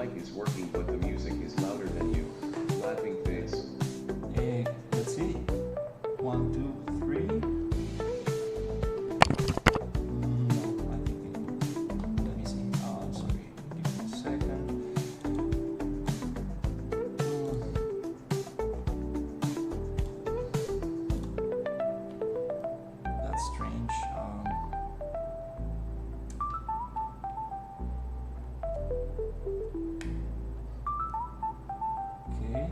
mic is working but the music is louder than you. Laughing face. Let's see. 1, 2, 3. No, I think let me see. Sorry, give me a second. That's strange. Okay.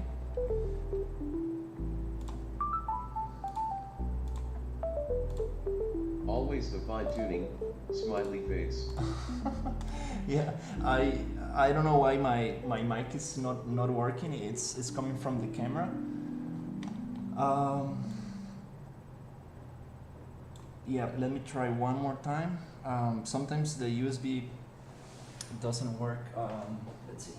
Always the fine tuning. Smiley face. Yeah, I don't know why my mic is not working. It's coming from the camera. Yeah, let me try one more time. Sometimes the USB doesn't work. Let's see.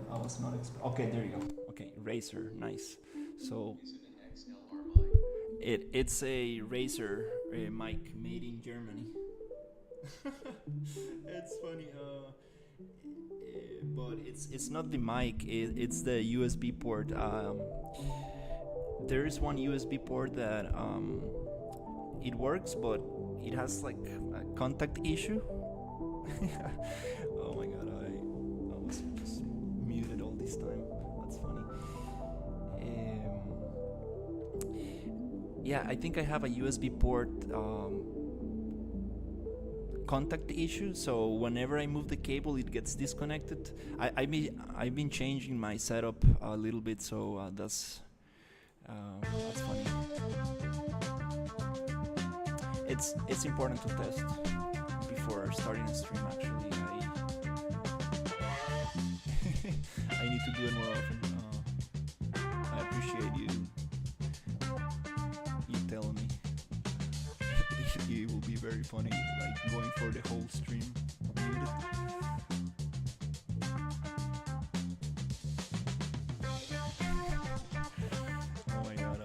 I was not okay, there you go. Okay, Razer, nice. So Is it an XLR mic? it's a Razer mic made in Germany. It's funny, but it's not the mic. It's the USB port. There is one USB port that it works, but it has like a contact issue. Oh my god, I was just muted all this time. That's funny. Yeah, I think I have a USB port contact issue, so whenever I move the cable it gets disconnected. I've been changing my setup a little bit, so that's funny. It's important to test before starting a stream. Actually, I need to do it more often. I appreciate you telling me. It will be very funny, like going for the whole stream muted. Oh my god,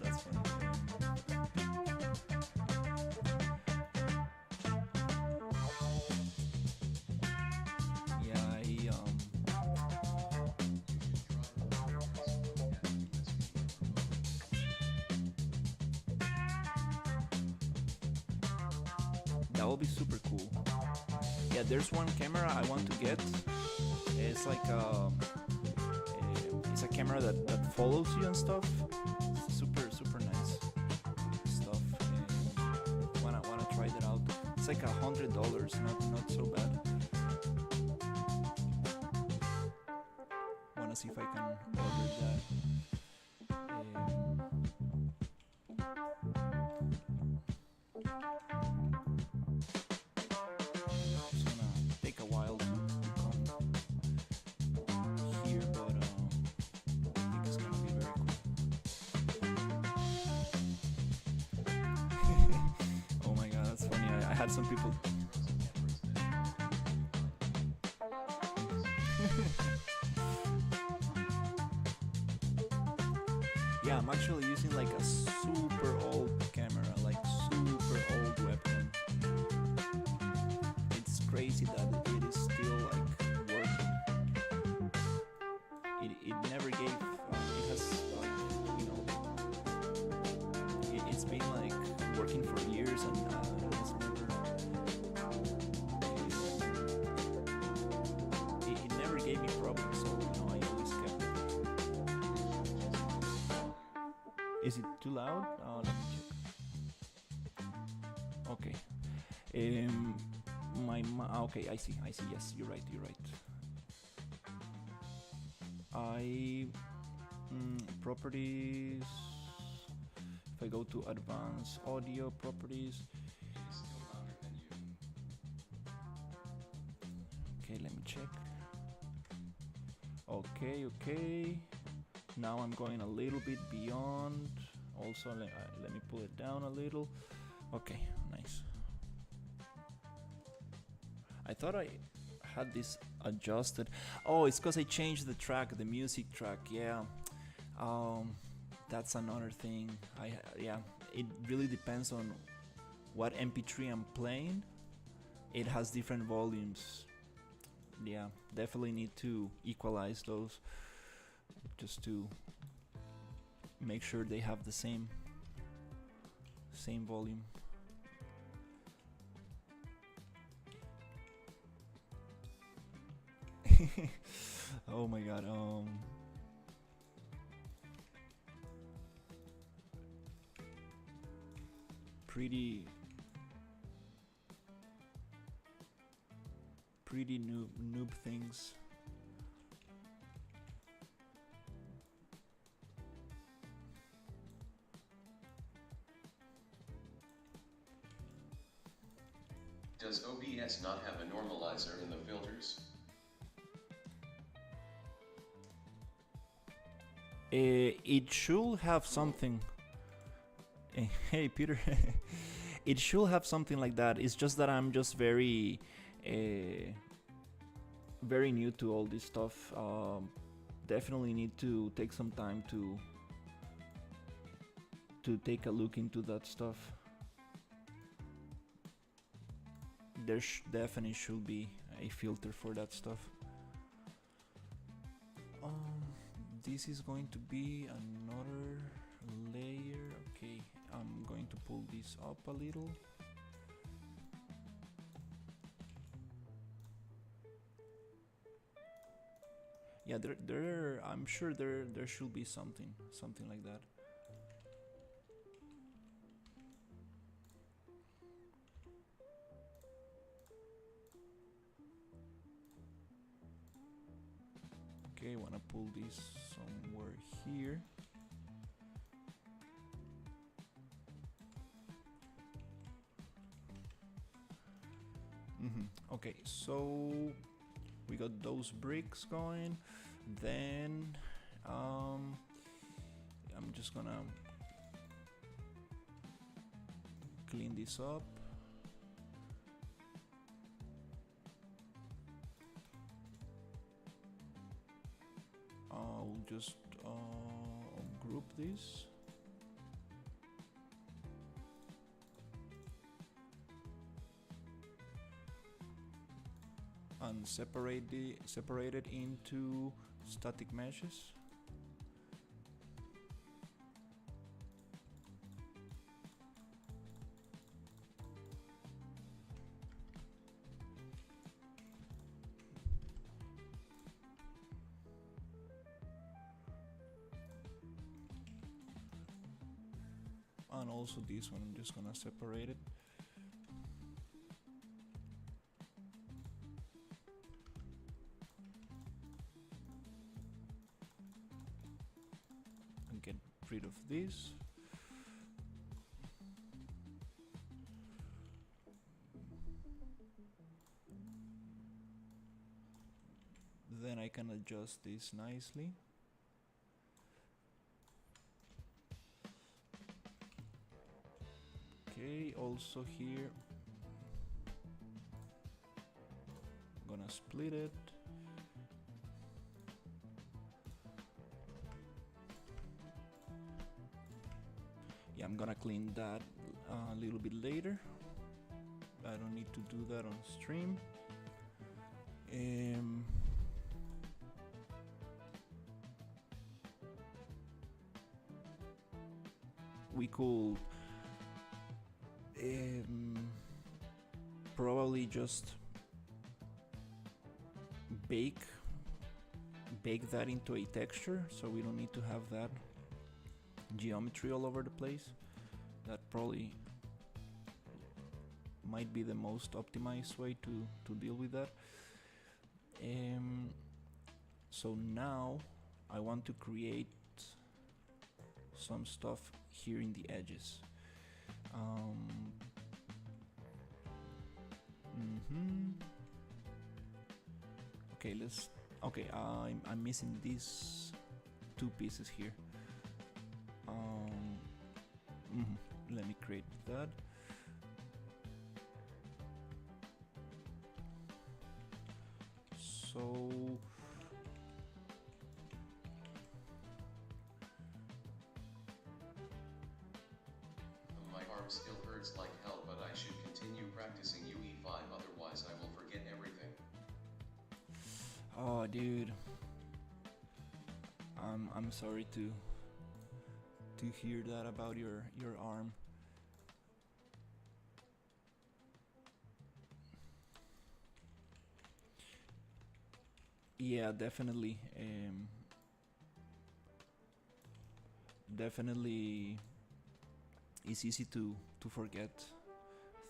that's funny. Yeah, that will be super cool. Yeah, there's one camera I want to get. It's like it's a camera that follows you and stuff. It's super nice stuff. Wanna try that out. It's like $100, not so bad. Wanna see if I can order that. It's gonna take a while to come here, but I think it's gonna be very cool. Oh my god, that's funny. I had some people. Yeah, I'm actually using like a super old camera, like super old webcam. It's crazy that it is still like working. It never gave. It has you know. It's been like working for years and it has never. It never gave me problems, so I always kept it. Is it too loud? Let me check. Okay. Okay, I see. Yes, you're right. Properties. If I go to advanced audio properties. It's still louder than you. Okay, let me check. Okay. Now I'm going a little bit beyond. Also, let me pull it down a little. Okay, nice. I thought I had this adjusted. Oh, it's because I changed the track, the music track. Yeah, that's another thing. Yeah, it really depends on what MP3 I'm playing. It has different volumes. Yeah, definitely need to equalize those just to make sure they have the same volume. Oh my god. Pretty noob things. Does OBS not have a normalizer in the filters? It should have something. Hey Peter. It should have something like that. It's just that I'm just very new to all this stuff. Definitely need to take some time to take a look into that stuff. There definitely should be a filter for that stuff. This is going to be another layer. Okay, I'm going to pull this up a little. Yeah, I'm sure there should be something like that. Okay, I wanna pull this somewhere here. Okay, so we got those bricks going. Then I'm just gonna clean this up. I'll just group this. And separate it into static meshes. And also this one, I'm just gonna separate it. And get rid of this. Then I can adjust this nicely. Okay, also here, I'm gonna split it. Yeah, I'm gonna clean that a little bit later. I don't need to do that on stream. We could probably just bake that into a texture, so we don't need to have that geometry all over the place. That probably might be the most optimized way to deal with that. So now I want to create some stuff here in the edges. Okay, I'm missing these two pieces here. Let me create that. So My arm still hurts like hell, but I should continue practicing UE5, otherwise I will forget everything. oh dude, I'm sorry to hear that about your arm. Yeah, definitely. Definitely, it's easy to forget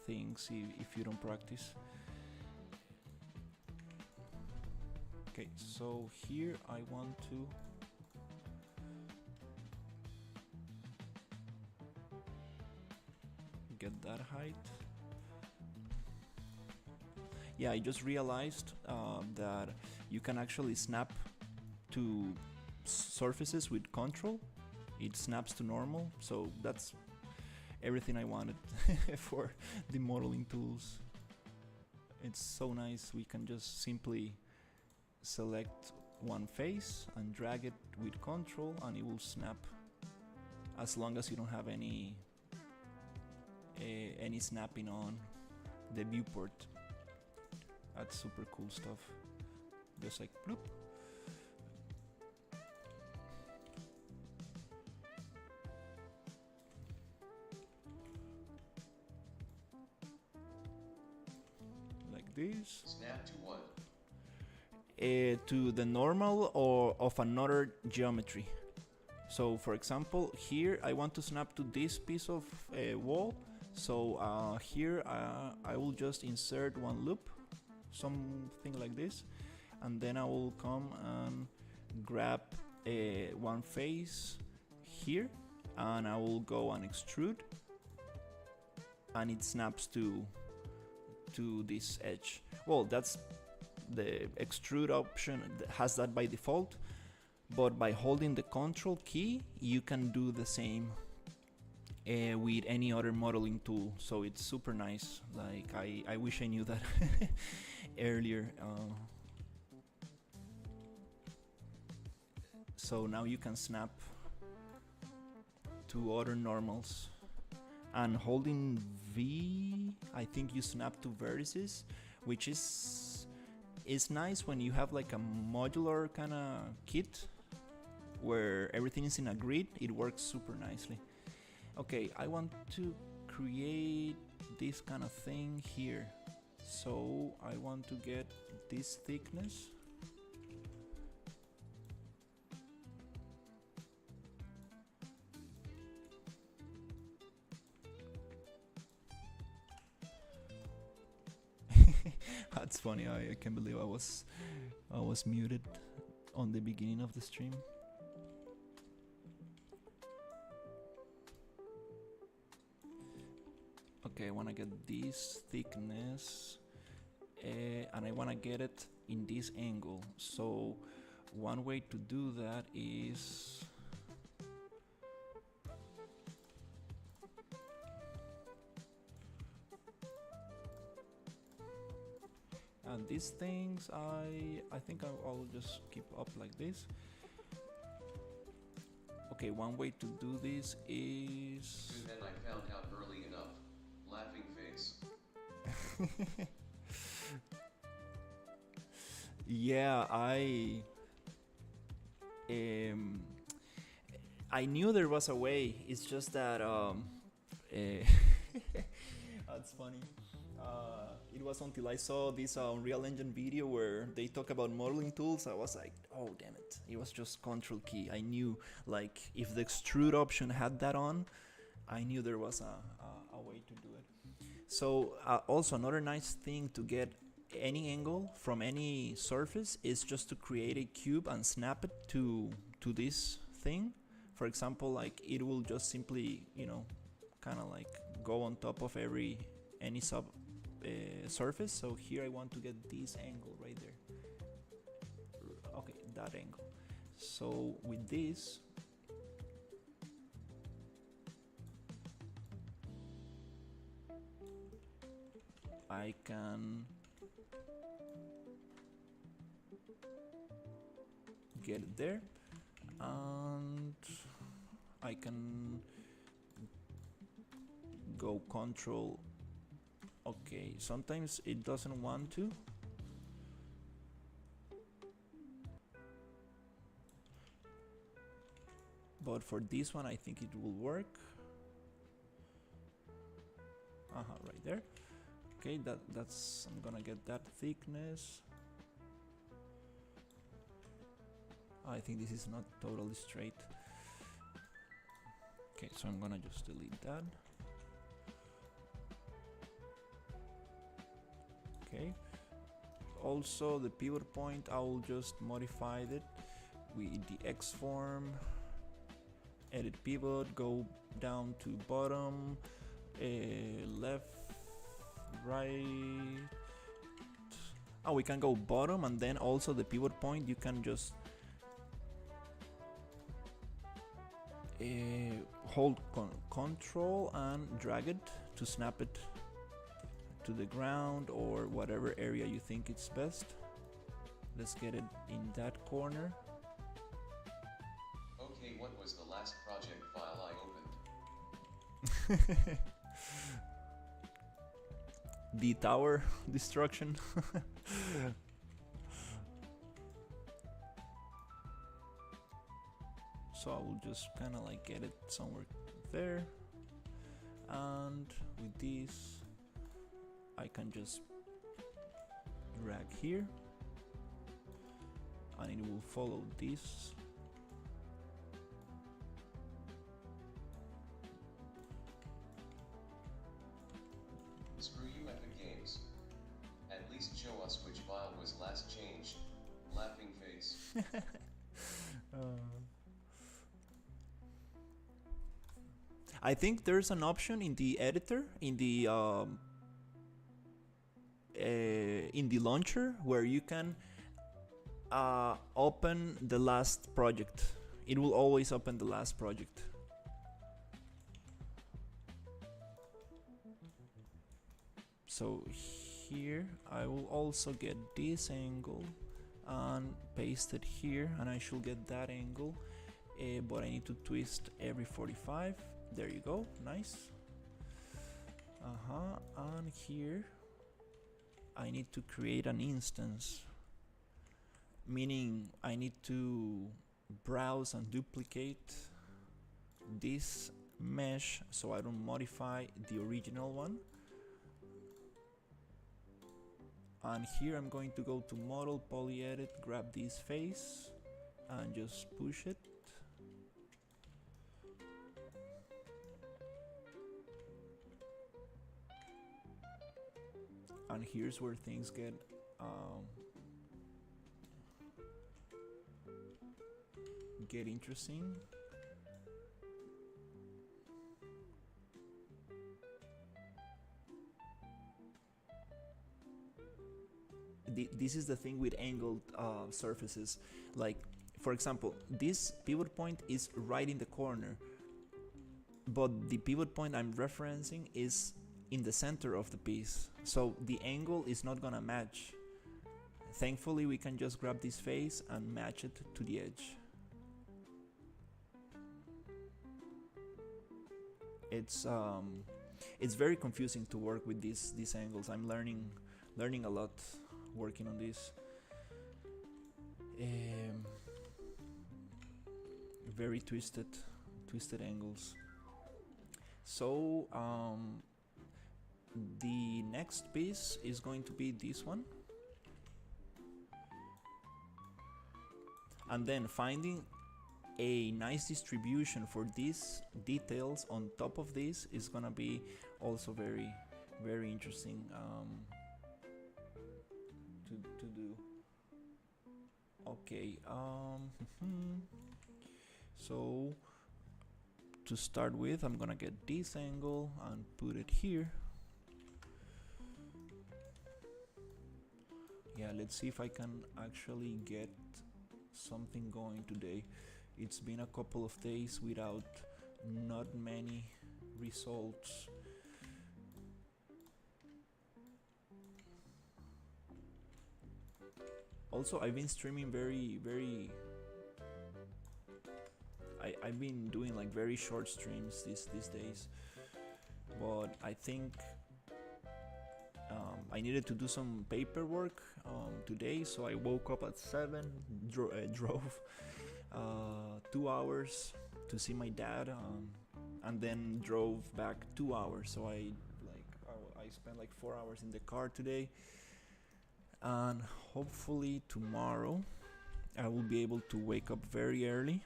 things if you don't practice. Okay, so here I want to get that height. Yeah, I just realized that you can actually snap to surfaces with control. It snaps to normal, so that's everything I wanted for the modeling tools. It's so nice. We can just simply select one face and drag it with control and it will snap, as long as you don't have any snapping on the viewport. That's super cool stuff. Just like bloop. Like this. Snap to what? To the normal or of another geometry. So for example, here I want to snap to this piece of wall. So here I will just insert one loop, something like this, and then I will come and grab one face here, and I will go and extrude, and it snaps to this edge. Well, that's the extrude option has that by default, but by holding the control key you can do the same with any other modeling tool, so it's super nice. Like I wish I knew that earlier. So now you can snap to other normals, and holding V, I think you snap to vertices, which is nice when you have like a modular kind of kit where everything is in a grid. It works super nicely. Okay, I want to create this kind of thing here, so I want to get this thickness. That's funny. I can't believe I was muted on the beginning of the stream. Okay, I want to get this thickness, and I want to get it in this angle. So one way to do that is and these things I think I'll just keep up like this. Okay, one way to do this is Good, then I found out early enough. Laughing face. yeah, I knew there was a way. It's just that that's funny. It was until I saw this Unreal Engine video where they talk about modeling tools. I was like, oh damn it! It was just Control key. I knew, like, if the extrude option had that on, I knew there was a way to do it. So also another nice thing to get any angle from any surface is just to create a cube and snap it to this thing. For example, like it will just simply, kind of like go on top of any sub surface. So here I want to get this angle right there. Okay, that angle. So with this, I can get it there, and I can go control. Okay, sometimes it doesn't want to. But for this one I think it will work. Right there. Okay, that's I'm gonna get that thickness. I think this is not totally straight. Okay, so I'm gonna just delete that. Okay. Also the pivot point, I will just modify it with the X form. Edit pivot, go down to bottom, left, right. Oh, we can go bottom, and then also the pivot point you can just hold control and drag it to snap it to the ground or whatever area you think it's best. Let's get it in that corner. Okay, what was the last project file I opened? The tower destruction. So I will just kind of like get it somewhere there, and with this I can just drag here and it will follow this. Screw you, Epic Games. At least show us which file was last changed. Laughing face. I think there's an option in the editor, in the launcher, where you can open the last project. It will always open the last project. So here I will also get this angle and paste it here, and I should get that angle, but I need to twist every 45. There you go, nice. And here I need to create an instance, meaning I need to browse and duplicate this mesh so I don't modify the original one. And here I'm going to go to model, poly edit, grab this face and just push it. And here's where things get interesting. This is the thing with angled surfaces. Like, for example, this pivot point is right in the corner, but the pivot point I'm referencing is in the center of the piece, so the angle is not gonna match. Thankfully we can just grab this face and match it to the edge. It's very confusing to work with these angles. I'm learning a lot working on this. Very twisted angles. So the next piece is going to be this one, and then finding a nice distribution for these details on top of this is gonna be also very interesting to do. Okay, so to start with, I'm gonna get this angle and put it here. Yeah, let's see if I can actually get something going today. It's been a couple of days without not many results. Also, I've been streaming I've been doing like very short streams these days, but I think I needed to do some paperwork today, so I woke up at 7, drove 2 hours to see my dad, and then drove back 2 hours. So I spent like 4 hours in the car today, and hopefully tomorrow I will be able to wake up very early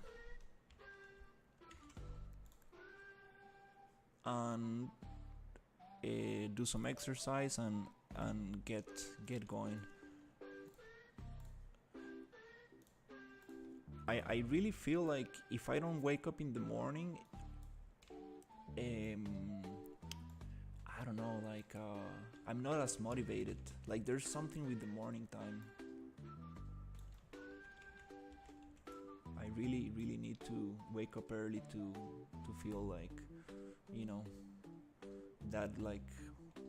and do some exercise and get going. I really feel like if I don't wake up in the morning, I don't know, like I'm not as motivated. Like there's something with the morning time. I really need to wake up early to feel like, you know, that like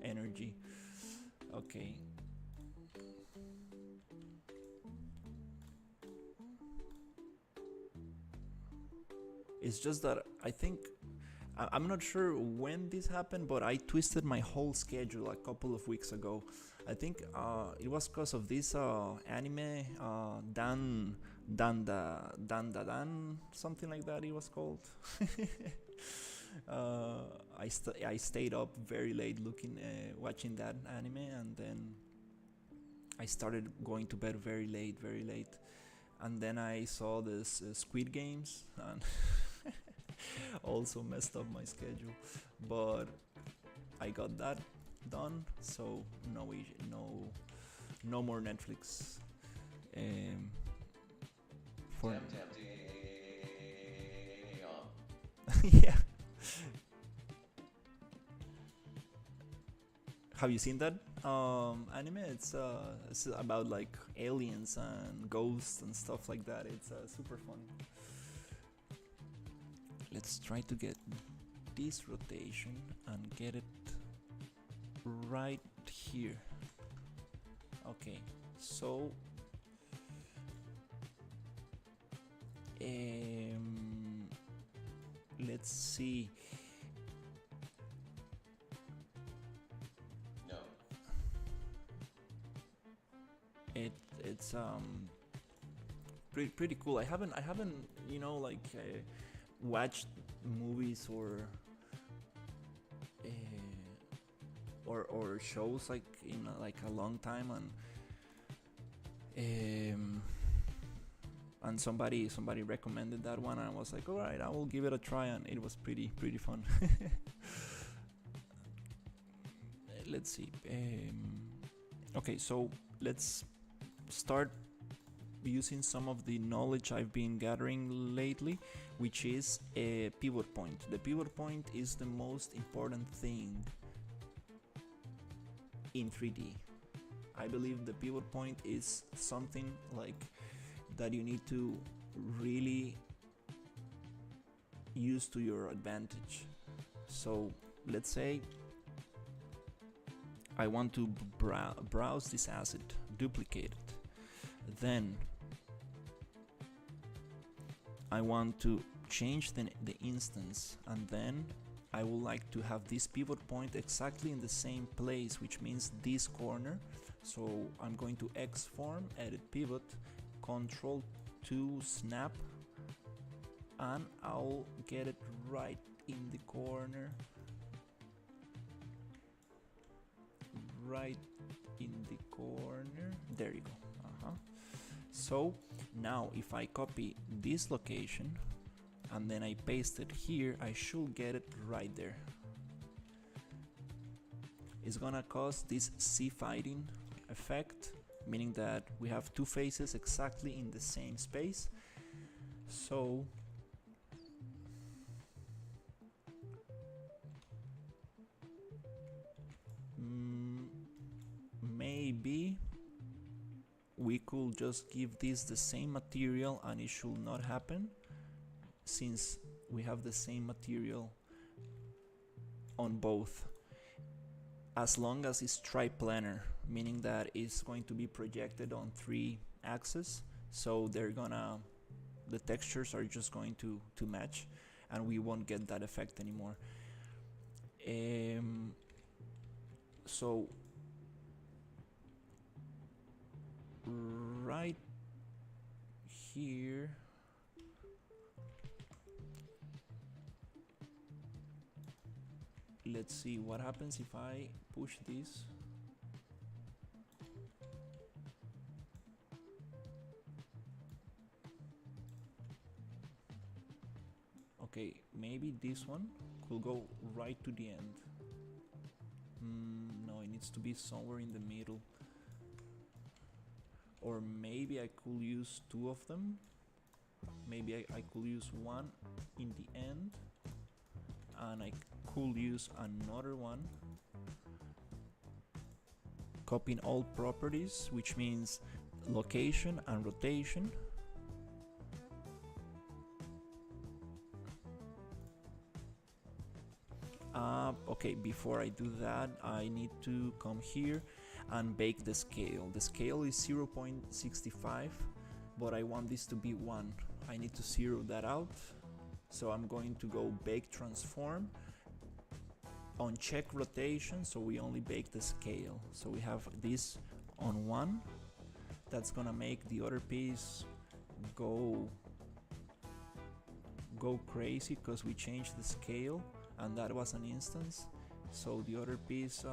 energy. Okay. It's just that I think I'm not sure when this happened, but I twisted my whole schedule a couple of weeks ago. I think it was because of this anime, Dan, something like that it was called. I stayed up very late watching that anime, and then I started going to bed very late, and then I saw this Squid Games, and also messed up my schedule, but I got that done, so no more Netflix. For yeah. Have you seen that anime? It's about like aliens and ghosts and stuff like that. It's super fun. Let's try to get this rotation and get it right here. Okay, so let's see. No. It's pretty cool. I haven't like watched movies or shows like in like a long time, and somebody recommended that one, and I was like, all right, I will give it a try, and it was pretty fun. Let's see. Okay, so let's start using some of the knowledge I've been gathering lately, which is a pivot point. The pivot point is the most important thing in 3D. I believe the pivot point is something like that you need to really use to your advantage. So let's say I want to browse this asset, duplicate it. Then I want to change the instance, and then I would like to have this pivot point exactly in the same place, which means this corner. So I'm going to X-form, edit pivot, Control 2 snap, and I'll get it right in the corner. Right in the corner. There you go. So now if I copy this location and then I paste it here, I should get it right there. It's gonna cause this C-fighting effect, meaning that we have two faces exactly in the same space. So maybe we could just give this the same material and it should not happen, since we have the same material on both. as long as it's triplanar, meaning that it's going to be projected on 3 axes, so the textures are just going to match, and we won't get that effect anymore. So right here, let's see what happens if I push this. Okay, maybe this one could go right to the end. No, it needs to be somewhere in the middle. Or maybe I could use 2 of them. Maybe I could use one in the end, and I could use another one. Copying all properties, which means location and rotation. Okay, before I do that, I need to come here and bake the scale. The scale is 0.65, but I want this to be 1. I need to zero that out. So I'm going to go bake transform, uncheck rotation, so we only bake the scale. So we have this on 1. That's gonna make the other piece go crazy because we changed the scale, and that was an instance. So the other piece,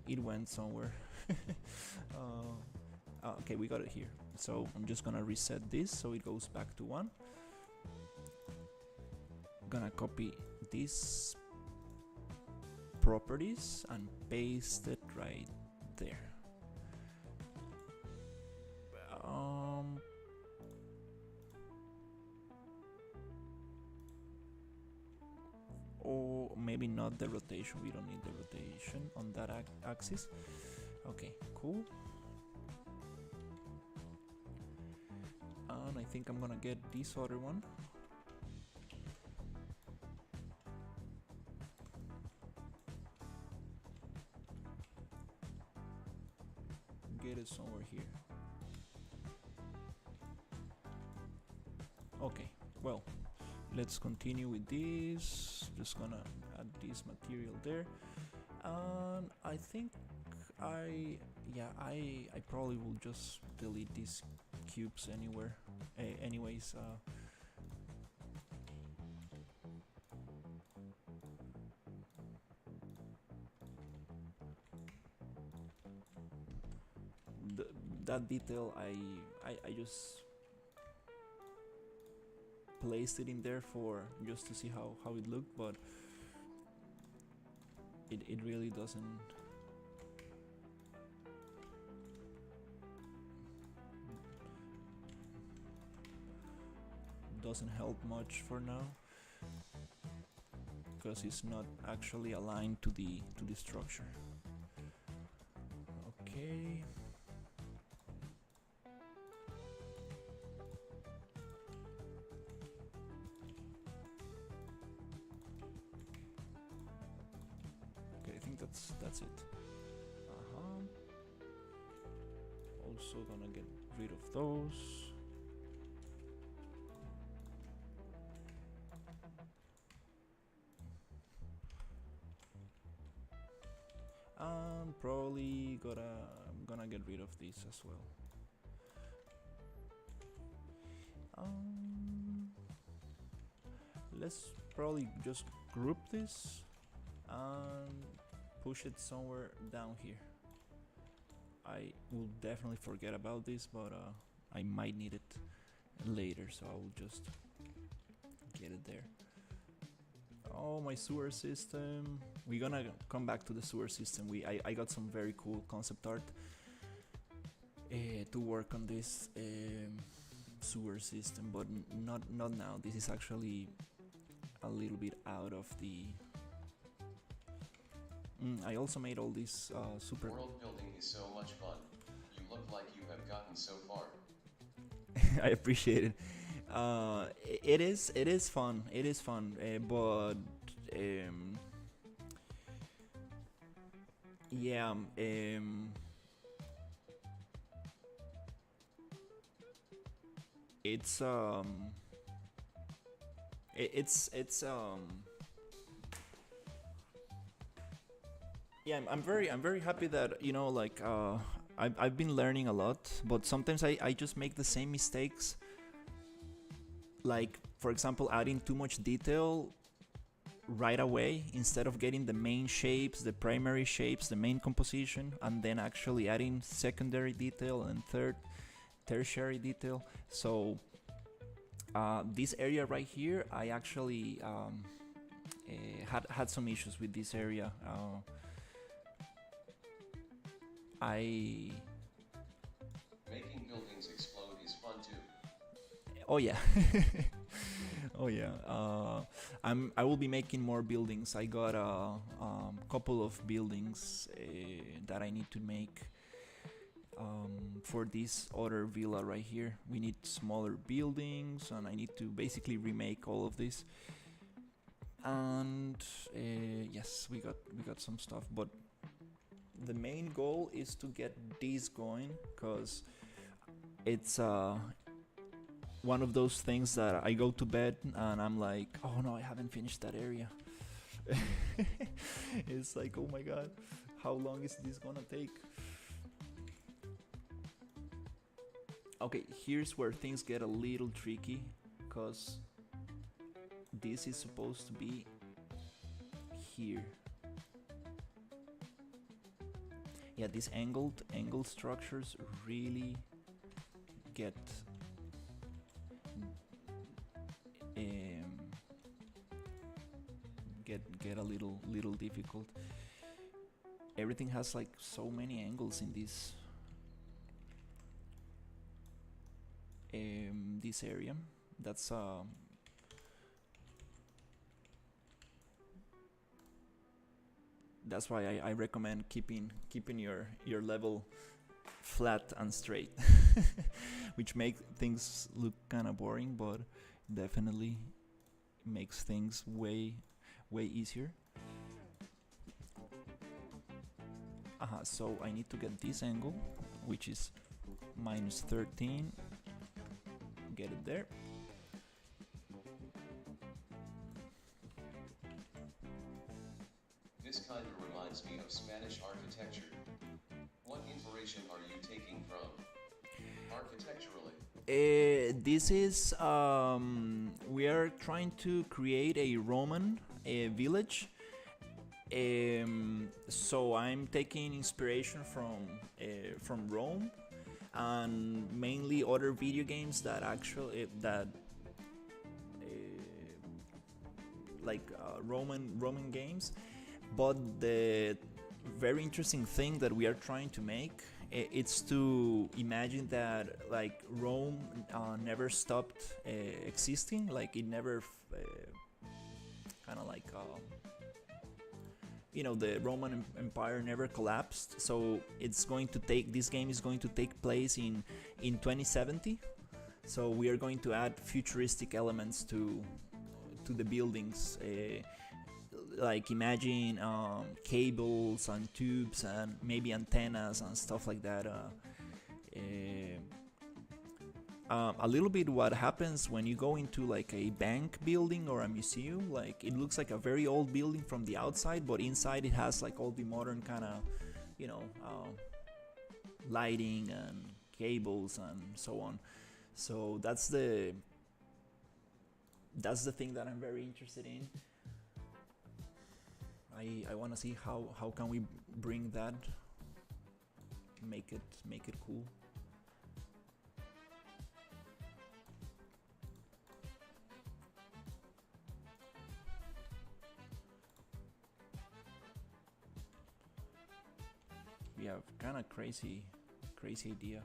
it went somewhere. Okay, we got it here. So I'm just gonna reset this so it goes back to 1. Gonna copy these properties and paste it right there. Or maybe not the rotation. We don't need the rotation on that axis. Okay, cool. And I think I'm gonna get this other one. Get it somewhere here. Okay, well, let's continue with this. Just gonna add this material there, and I think I probably will just delete these cubes anywhere. Anyways, that detail I just placed it in there for just to see how it looked, but it really doesn't help much for now, because it's not actually aligned to the structure. Okay. I think that's it. Also gonna get rid of those. And probably I'm gonna get rid of this as well. Let's probably just group this and push it somewhere down here. I will definitely forget about this, but I might need it later, so I will just get it there. Oh, my sewer system. We're gonna come back to the sewer system. I got some very cool concept art to work on this sewer system, but not now. This is actually a little bit out of the... I also made all these super... World building is so much fun. You look like you have gotten so far. I appreciate it. It is fun. It is fun, but Yeah, it's it's yeah, I'm very happy that, you know, like I've been learning a lot, but sometimes I just make the same mistakes, like for example adding too much detail right away instead of getting the main shapes, the primary shapes, the main composition, and then actually adding secondary detail and tertiary detail. So this area right here, I actually had some issues with this area. I Making buildings explode is fun too. Oh yeah. Oh yeah. I will be making more buildings. I got a couple of buildings that I need to make for this other villa right here. We need smaller buildings, and I need to basically remake all of this. And yes, we got some stuff, but the main goal is to get this going, because it's one of those things that I go to bed and I'm like, oh no, I haven't finished that area. It's like, oh my god, how long is this gonna take? Okay, here's where things get a little tricky, because this is supposed to be here. Yeah, these angled structures really get get a little difficult. Everything has like so many angles in this area. That's that's why I recommend keeping your level flat and straight, which make things look kind of boring, but definitely makes things way easier. So I need to get this angle, which is minus 13. Get it there. This kind of reminds me of Spanish architecture. What inspiration are you taking from architecturally? This is we are trying to create a Roman village. So I'm taking inspiration from Rome, and mainly other video games that actually that like Roman games. But the very interesting thing that we are trying to make, it's to imagine that like Rome never stopped existing, like it never kind of like you know, the Roman Empire never collapsed. So it's going to take, this game is going to take place in 2070. So we are going to add futuristic elements to the buildings. Like imagine cables and tubes and maybe antennas and stuff like that. A little bit what happens when you go into like a bank building or a museum. Like it looks like a very old building from the outside, but inside it has like all the modern kind of, you know, lighting and cables and so on. So that's the thing that I'm very interested in. I want to see how can we bring that, make it cool. We have kind of crazy idea.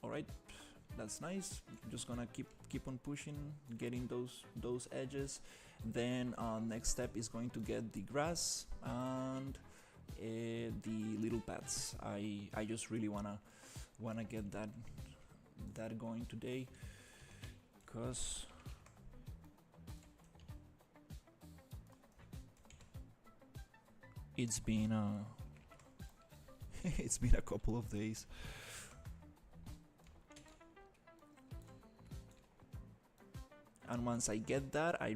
All right, that's nice. I'm just gonna keep on pushing, getting those edges. Then next step is going to get the grass and the little paths. I just really wanna get that going today, cause It's been it's been a couple of days. And once I get that, I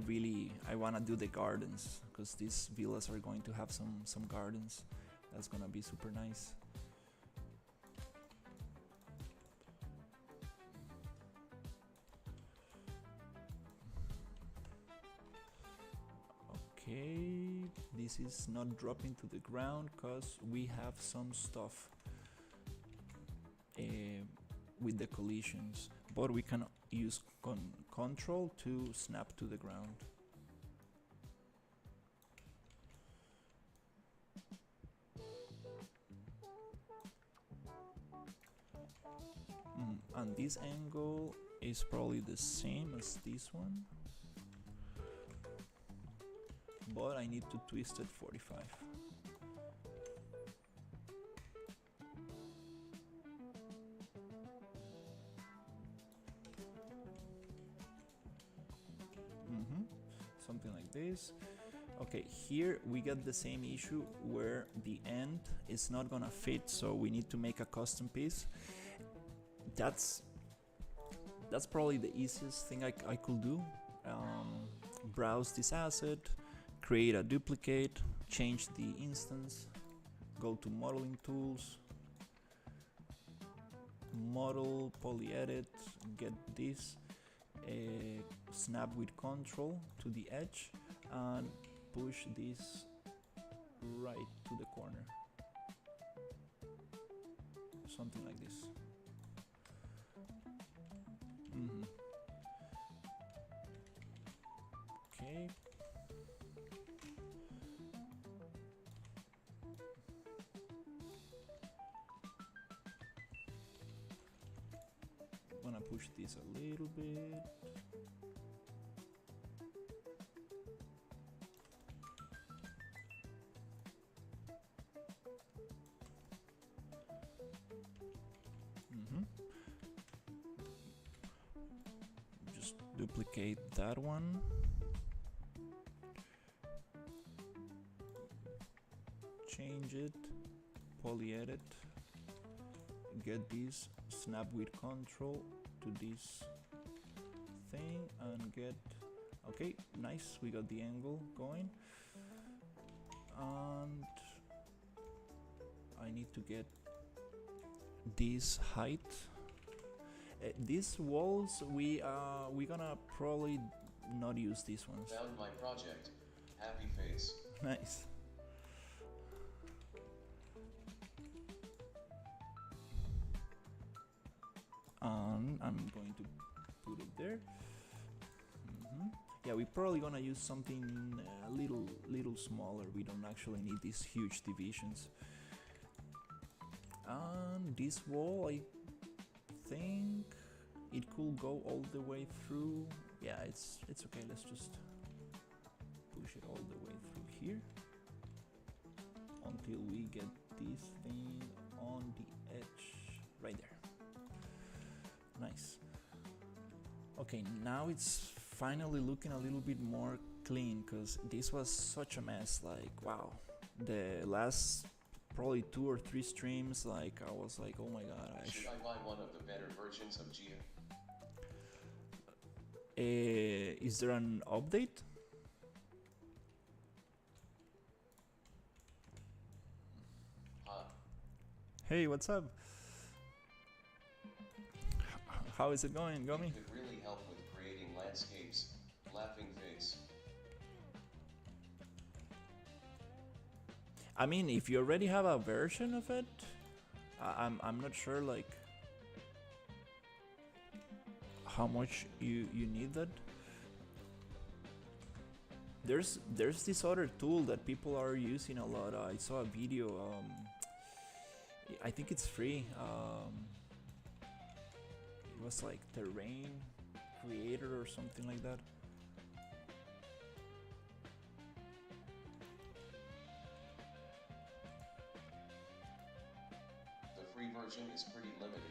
wanna do the gardens, because these villas are going to have some gardens. That's gonna be super nice. Okay, this is not dropping to the ground because we have some stuff with the collisions, but we can use control to snap to the ground. And this angle is probably the same as this one, but I need to twist it 45. Something like this. Okay, here we get the same issue where the end is not gonna fit, so we need to make a custom piece. That's probably the easiest thing I could do. Browse this asset, create a duplicate, change the instance, go to modeling tools, model, poly edit, get this, snap with control to the edge, and push this right to the corner. Something like this. Okay. I'm gonna push this a little bit. Just duplicate that one. Change it, poly edit, get this, snap with control to this thing, and get, okay, nice, we got the angle going. And I need to get this height. These walls, we gonna probably not use these ones. Found my project. Happy face. Nice. I'm going to put it there. Yeah, we're probably gonna use something a little smaller. We don't actually need these huge divisions. And this wall, I think it could go all the way through. Yeah, it's okay. Let's just push it all the way through here until we get this thing on the edge right there. Nice. Okay, now it's finally looking a little bit more clean, because this was such a mess. Like, wow, the last probably 2 or 3 streams, like, I was like, oh my god, should I buy one of the better versions of Gia? Is there an update? Hey, what's up? How is it going, Gummy? It could really help with creating landscapes. Laughing face. I mean, if you already have a version of it, I'm not sure like how much you need that. There's this other tool that people are using a lot. I saw a video. I think it's free. It was like Terrain Creator or something like that. The free version is pretty limited.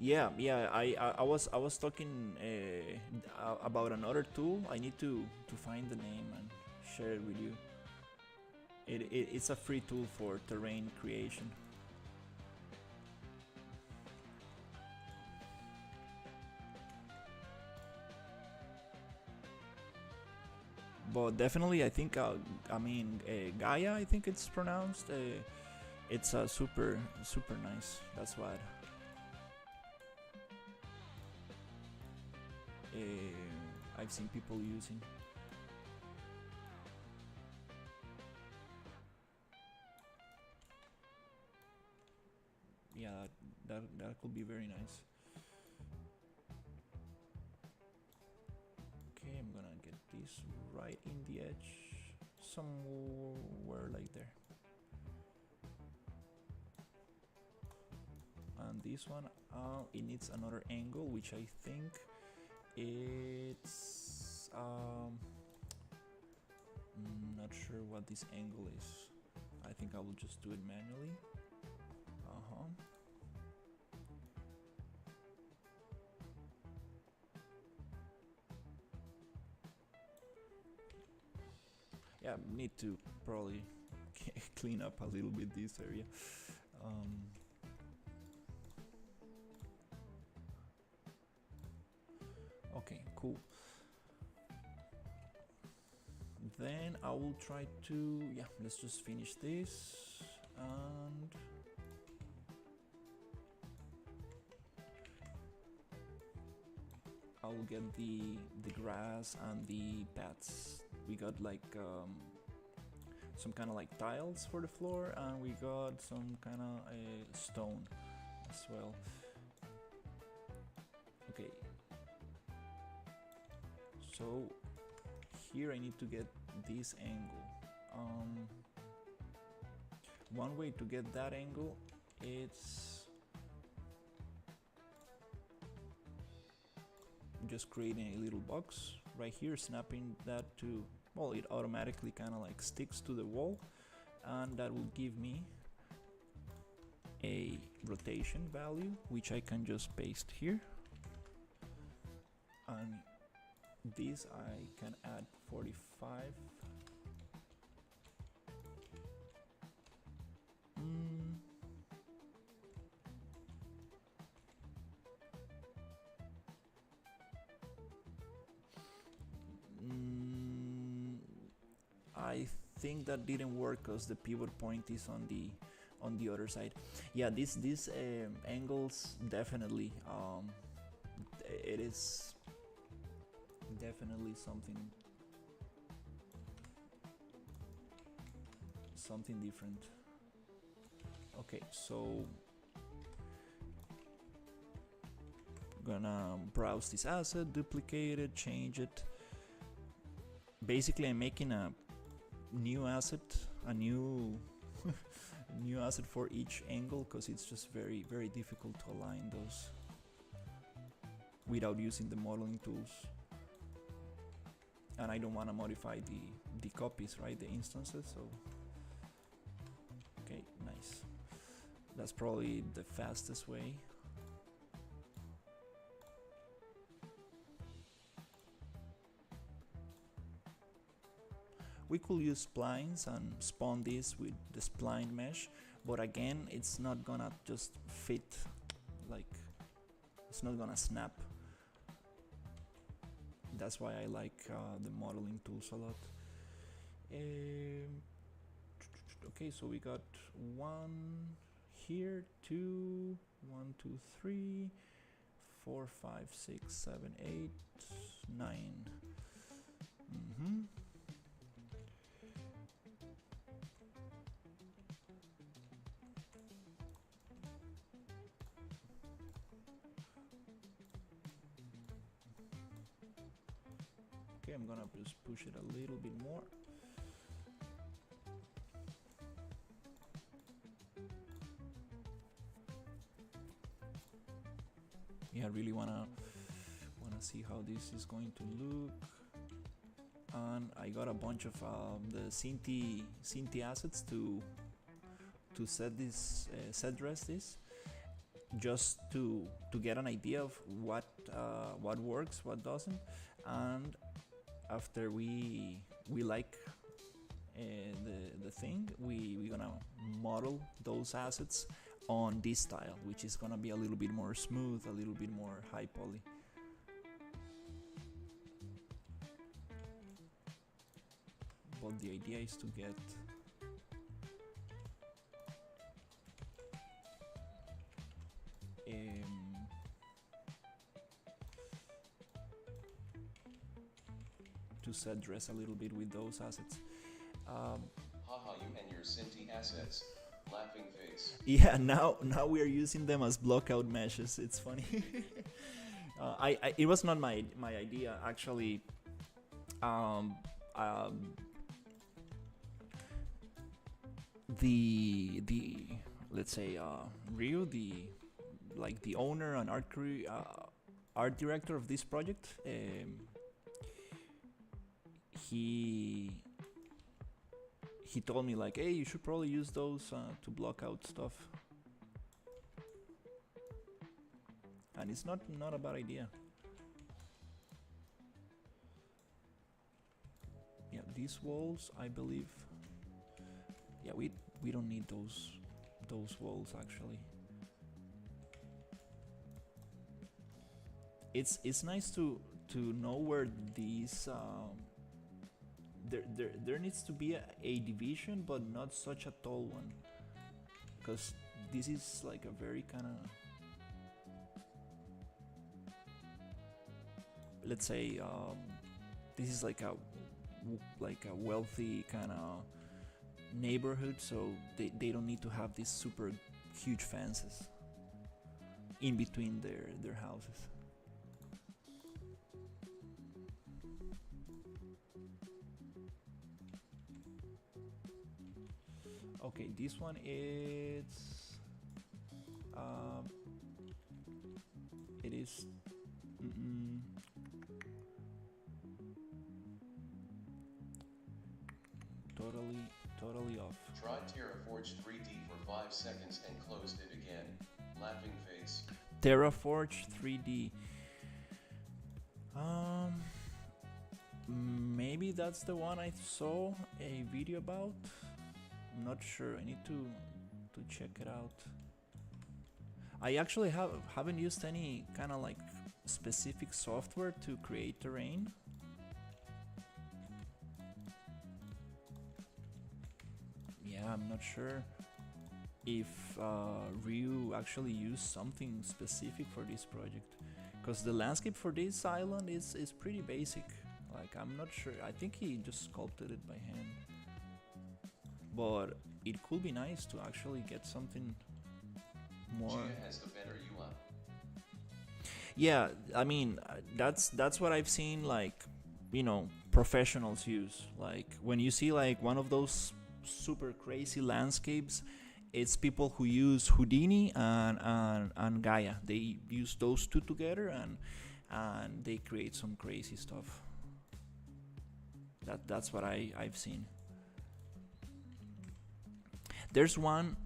Yeah. I was talking about another tool. I need to find the name and share it with you. It's a free tool for terrain creation. But definitely, I think Gaia. I think it's pronounced. It's super super nice. That's what I've seen people using. Yeah, that could be very nice. Okay, I'm gonna get this right in the edge, somewhere like there. And this one, it needs another angle, which I think it's not sure what this angle is. I think I will just do it manually. Yeah, need to probably clean up a little bit this area. Okay, cool. Then I will try to, yeah, let's just finish this and I will get the grass and the paths. We got like some kind of like tiles for the floor, and we got some kind of stone as well. Okay, so here I need to get this angle. One way to get that angle, it's just creating a little box right here, snapping that to, well, it automatically kind of like sticks to the wall, and that will give me a rotation value, which I can just paste here, and this I can add 45. I think that didn't work because the pivot point is on the other side. Yeah, these angles definitely it is definitely something different. Okay, so gonna browse this asset, duplicate it, change it. Basically, I'm making a new asset, a new new asset for each angle, because it's just very very difficult to align those without using the modeling tools, and I don't want to modify the copies, right, the instances. So okay, nice. That's probably the fastest way. We could use splines and spawn this with the spline mesh, but again, it's not gonna just fit, like, it's not gonna snap. That's why I like the modeling tools a lot. Okay, so we got 1 here, 2, 1, 2, 3, 4, 5, 6, 7, 8, 9. Okay, I'm gonna just push it a little bit more. Yeah, I really wanna see how this is going to look. And I got a bunch of the Cinti assets to set dress this. just to get an idea of what works, what doesn't, and after we like the thing, we're gonna model those assets on this style, which is gonna be a little bit more smooth, a little bit more high poly. But the idea is to get to set dress a little bit with those assets. Haha, you and your Cinti assets. Laughing face. Yeah, now we are using them as blockout meshes. It's funny. It was not my idea actually. The let's say Ryu, the owner and art director of this project, he told me like, hey, you should probably use those to block out stuff, and it's not a bad idea. Yeah, these walls, I believe. Yeah, we don't need those walls actually. It's nice to know where these there needs to be a division, but not such a tall one, because this is like a very kind of, let's say this is like a wealthy kind of neighborhood, so they don't need to have these super huge fences in between their houses. Okay, this one is it is totally off. Tried TerraForge 3D for 5 seconds and closed it again. Laughing face. TerraForge 3D. Maybe that's the one I saw a video about. I'm not sure. I need to check it out. I actually haven't used any kind of like specific software to create terrain. Yeah, I'm not sure if Ryu actually used something specific for this project, because the landscape for this island is pretty basic. Like, I'm not sure. I think he just sculpted it by hand. But it could be nice to actually get something more. Gia has the better UI. Yeah, I mean, that's what I've seen, like, you know, professionals use. Like, when you see like one of those super crazy landscapes, it's people who use Houdini and Gaia. They use those two together and they create some crazy stuff. That's what I've seen. There's one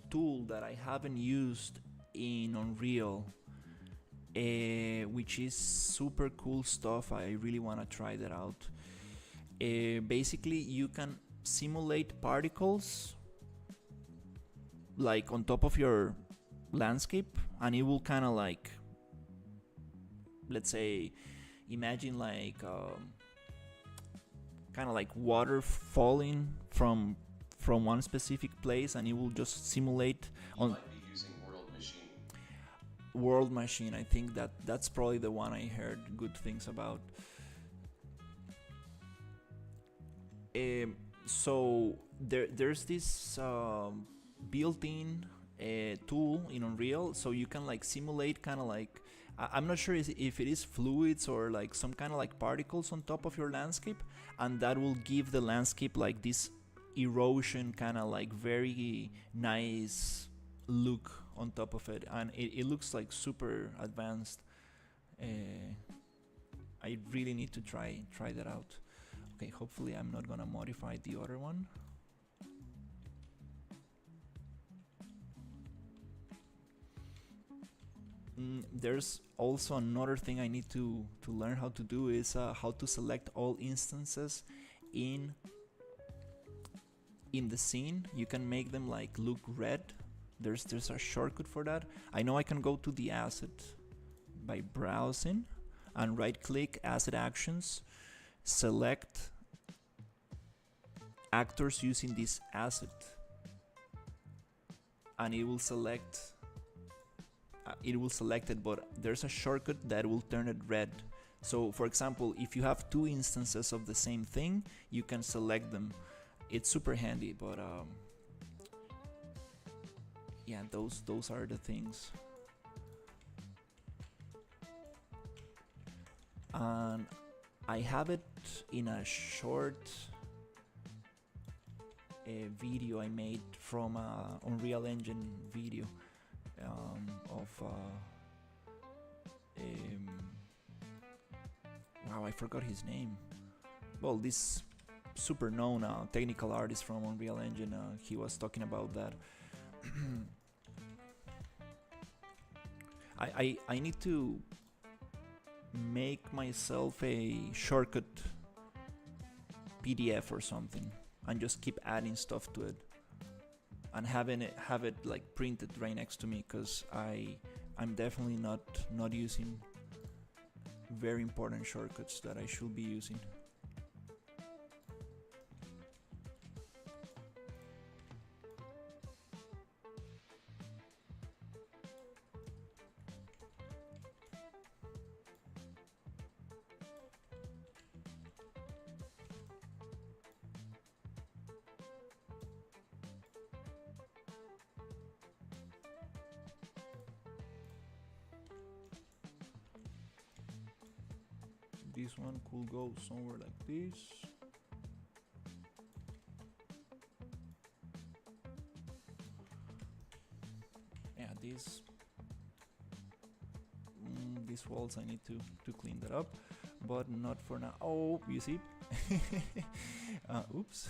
tool that I haven't used in Unreal, which is super cool stuff. I really want to try that out. Basically, you can simulate particles like on top of your landscape, and it will kind of like, let's say, imagine like kind of like water falling from one specific place, and it will just simulate on. You might be using World Machine. I think that's probably the one I heard good things about. So there's this built-in tool in Unreal, so you can like simulate kind of like, I'm not sure if it is fluids or like some kind of like particles on top of your landscape, and that will give the landscape like this erosion kind of like very nice look on top of it, and it looks like super advanced. I really need to try that out. Okay, hopefully I'm not gonna modify the other one. There's also another thing I need to learn how to do is how to select all instances in the scene. You can make them like look red. There's a shortcut for that. I know I can go to the asset by browsing and right click asset actions, select actors using this asset, and it will select it, but there's a shortcut that will turn it red. So for example, if you have two instances of the same thing, you can select them. It's super handy, but yeah, those are the things. And I have it in a short video I made from Unreal Engine video of wow, I forgot his name. Well, this super known technical artist from Unreal Engine, he was talking about that. I need to make myself a shortcut PDF or something and just keep adding stuff to it and have it like printed right next to me, because I'm definitely not using very important shortcuts that I should be using. This one could go somewhere like this. Yeah, these walls I need to clean that up, but not for now. Oh, you see? Oops.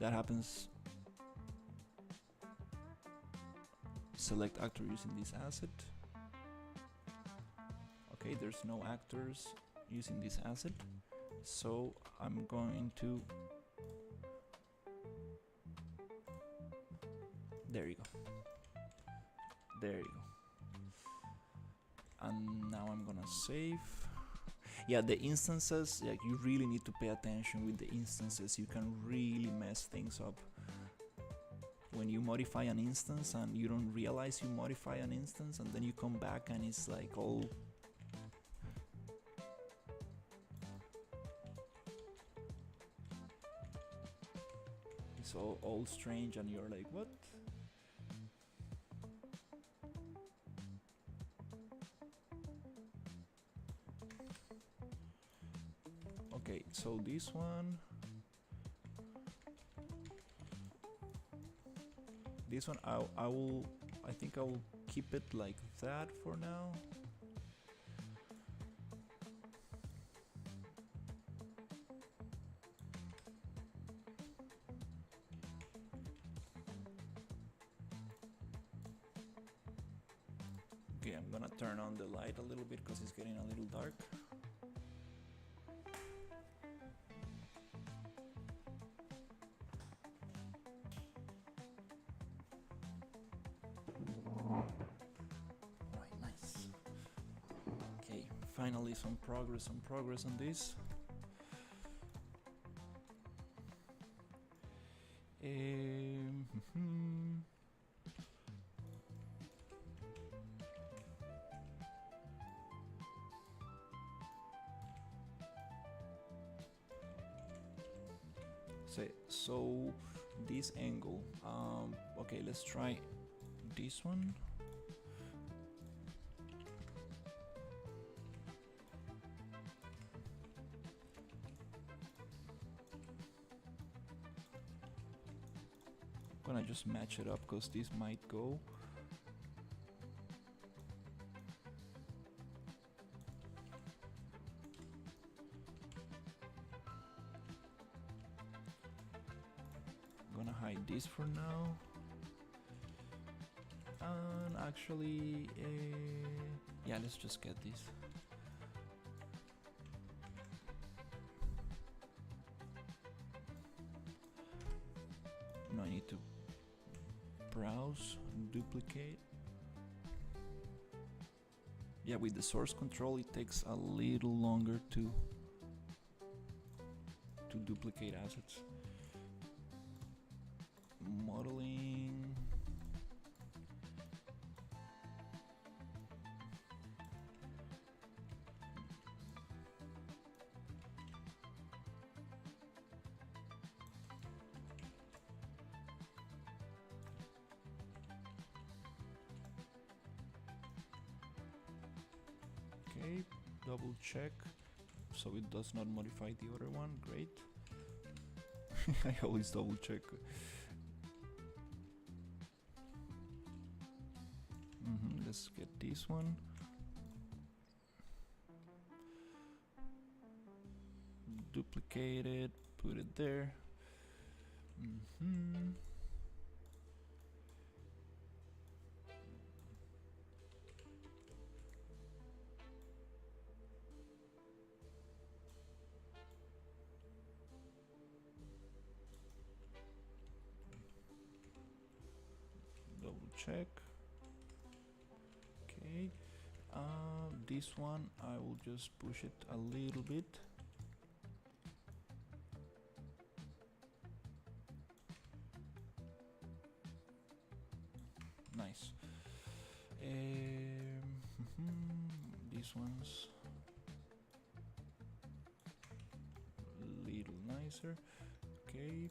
That happens. Select actor using this asset. Okay, there's no actors using this asset, so I'm going to, there you go, and now I'm gonna save. Yeah, the instances, like, you really need to pay attention with the instances. You can really mess things up when you modify an instance and you don't realize you modify an instance, and then you come back and it's like all all strange, and you're like, what? Okay, so this one, I think I will keep it like that for now. Okay, I'm gonna turn on the light a little bit because it's getting a little dark. Alright, nice. Okay, finally some progress on this. So this angle, okay, let's try this one. I'm gonna just match it up because this might go. gonna hide this for now. And actually, yeah, let's just get this. Now I need to browse, duplicate. Yeah, with the source control it takes a little longer to duplicate assets. Modeling. Okay, double check so it does not modify the other one. Great. I always double check. Let's get this one. Duplicate it, put it there. Double check. Okay. This one I will just push it a little bit. Nice. These ones a little nicer. Okay.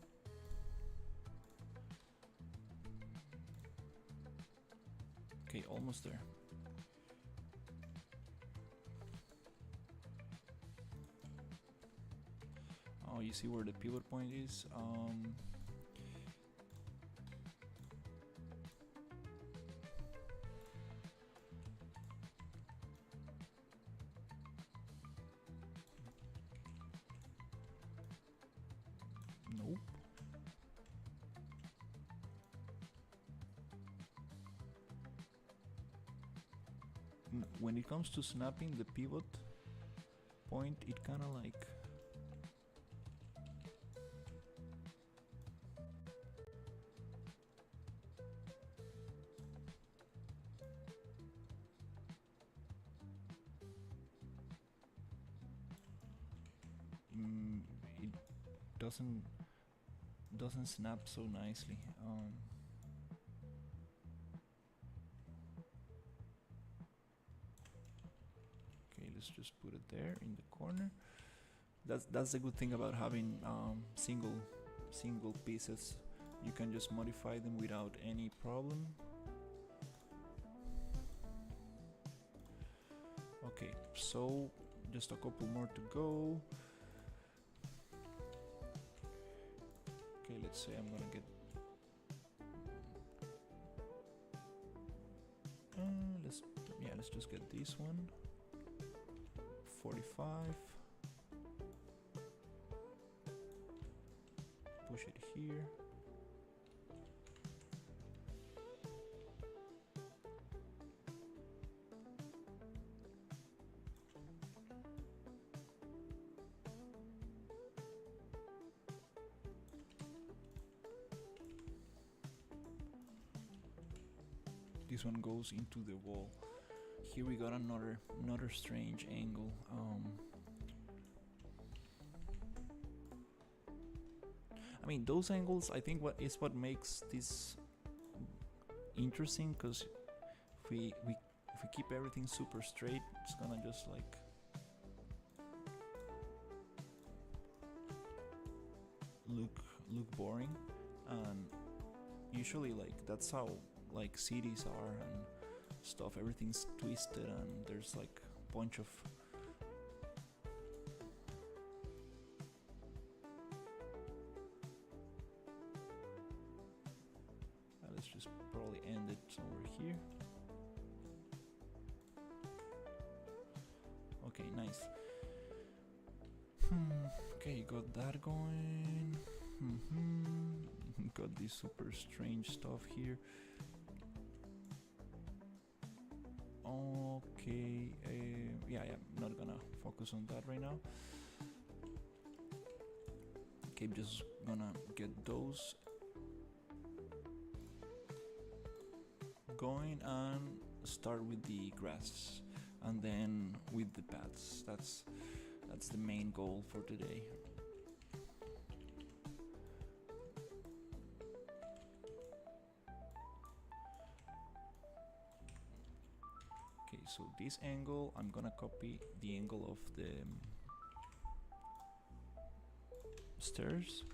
Okay, almost there. Oh, you see where the pivot point is? Nope. When it comes to snapping the pivot point, it kind of like it doesn't snap so nicely. Okay, let's just put it there in the corner. That's the good thing about having single pieces. You can just modify them without any problem. Okay, so just a couple more to go. Okay, let's say I'm gonna get let's just get this one. 45. Push it here. This one goes into the wall. Here we got another strange angle. I mean, those angles, I think, what makes this interesting, because if we keep everything super straight, it's gonna just like look boring. And usually, like, that's how like cities are and stuff. Everything's twisted and there's like a bunch of let's just probably end it somewhere here. Okay, nice. Okay, got that going. Got got this super strange stuff here. Okay, yeah, I'm not gonna focus on that right now. Okay, I'm just gonna get those going and start with the grass, and then with the paths. That's the main goal for today. Okay, so this angle, I'm gonna copy the angle of the stairs.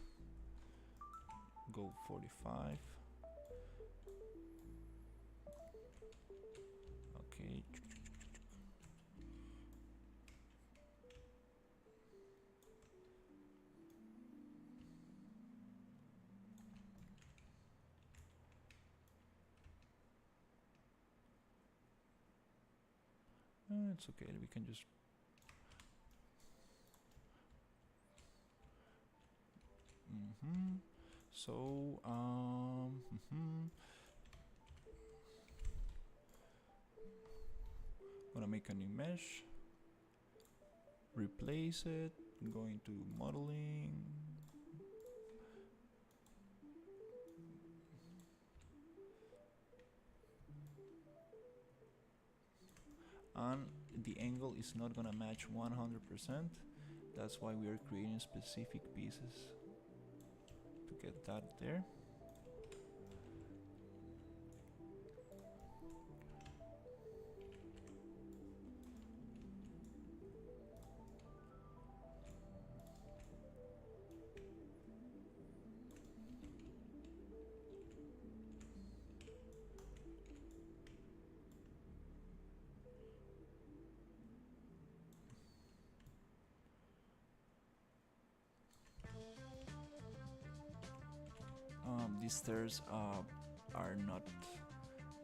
Go 45. Okay. It's okay, we can just so gonna make a new mesh, replace it, going to modeling, and the angle is not gonna match 100%. That's why we are creating specific pieces to get that there. These stairs are not,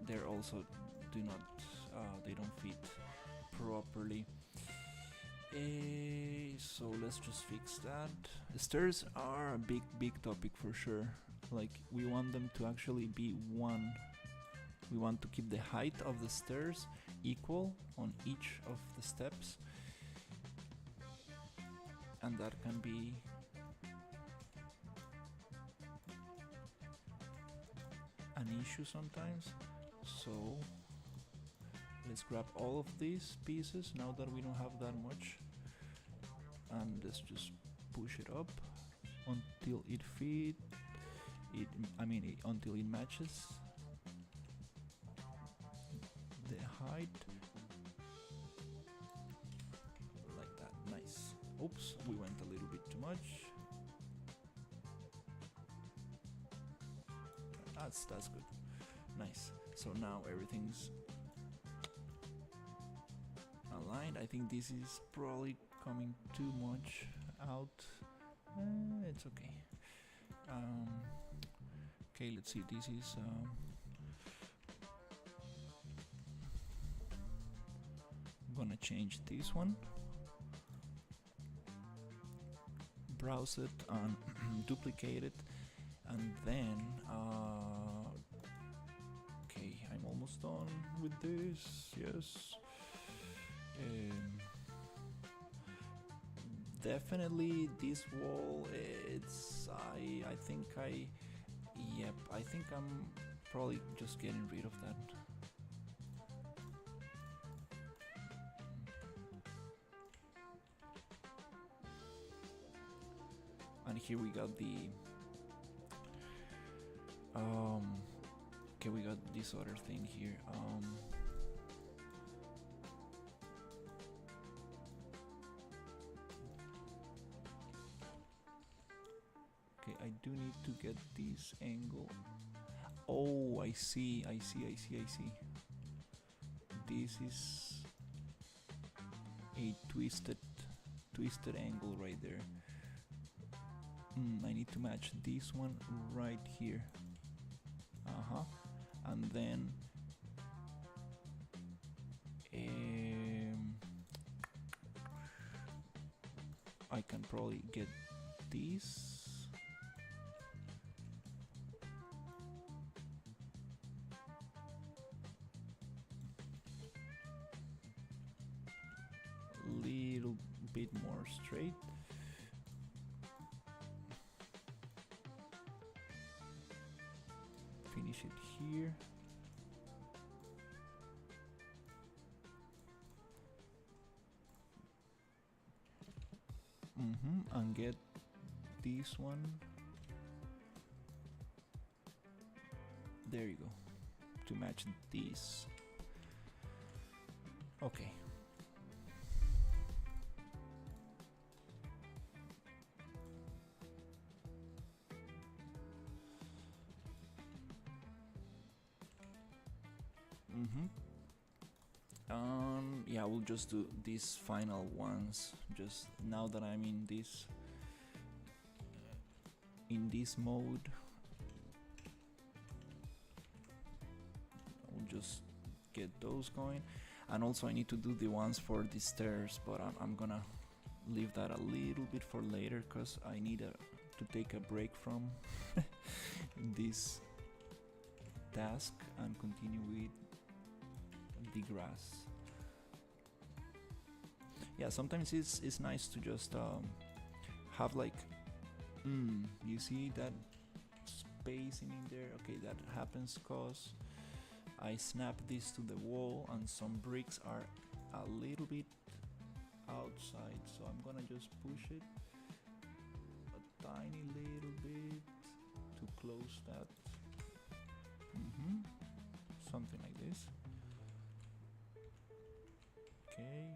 they're also do not, they don't fit properly. So let's just fix that. The stairs are a big topic for sure. Like, we want them to actually be one. We want to keep the height of the stairs equal on each of the steps, and that can be an issue sometimes. So let's grab all of these pieces now that we don't have that much, and let's just push it up until it fit it, until it matches the height, like that. Nice. Oops, we went a little bit too much. That's good. Nice. So now everything's aligned. I think this is probably coming too much out. It's okay. Okay, let's see. This is I'm gonna change this one. Browse it and duplicate it, and then okay, I'm almost done with this. Yes. Definitely this wall, it's I think I'm probably just getting rid of that. And here we got the okay, we got this other thing here. Okay, I do need to get this angle. Oh, I see. This is a twisted angle right there. I need to match this one right here. And then I can probably get this little bit more straight. Finish it here. And get this one. There you go. To match this. Okay. Yeah, we'll just do these final ones. Just now that I'm in this mode, I'll just get those going. And also I need to do the ones for the stairs, but I'm gonna leave that a little bit for later because I need to take a break from this task and continue with the grass. Yeah, sometimes it's nice to just have like, you see that spacing in there? Okay, that happens cause I snap this to the wall and some bricks are a little bit outside, so I'm gonna just push it a tiny little bit to close that. Something like this. Okay.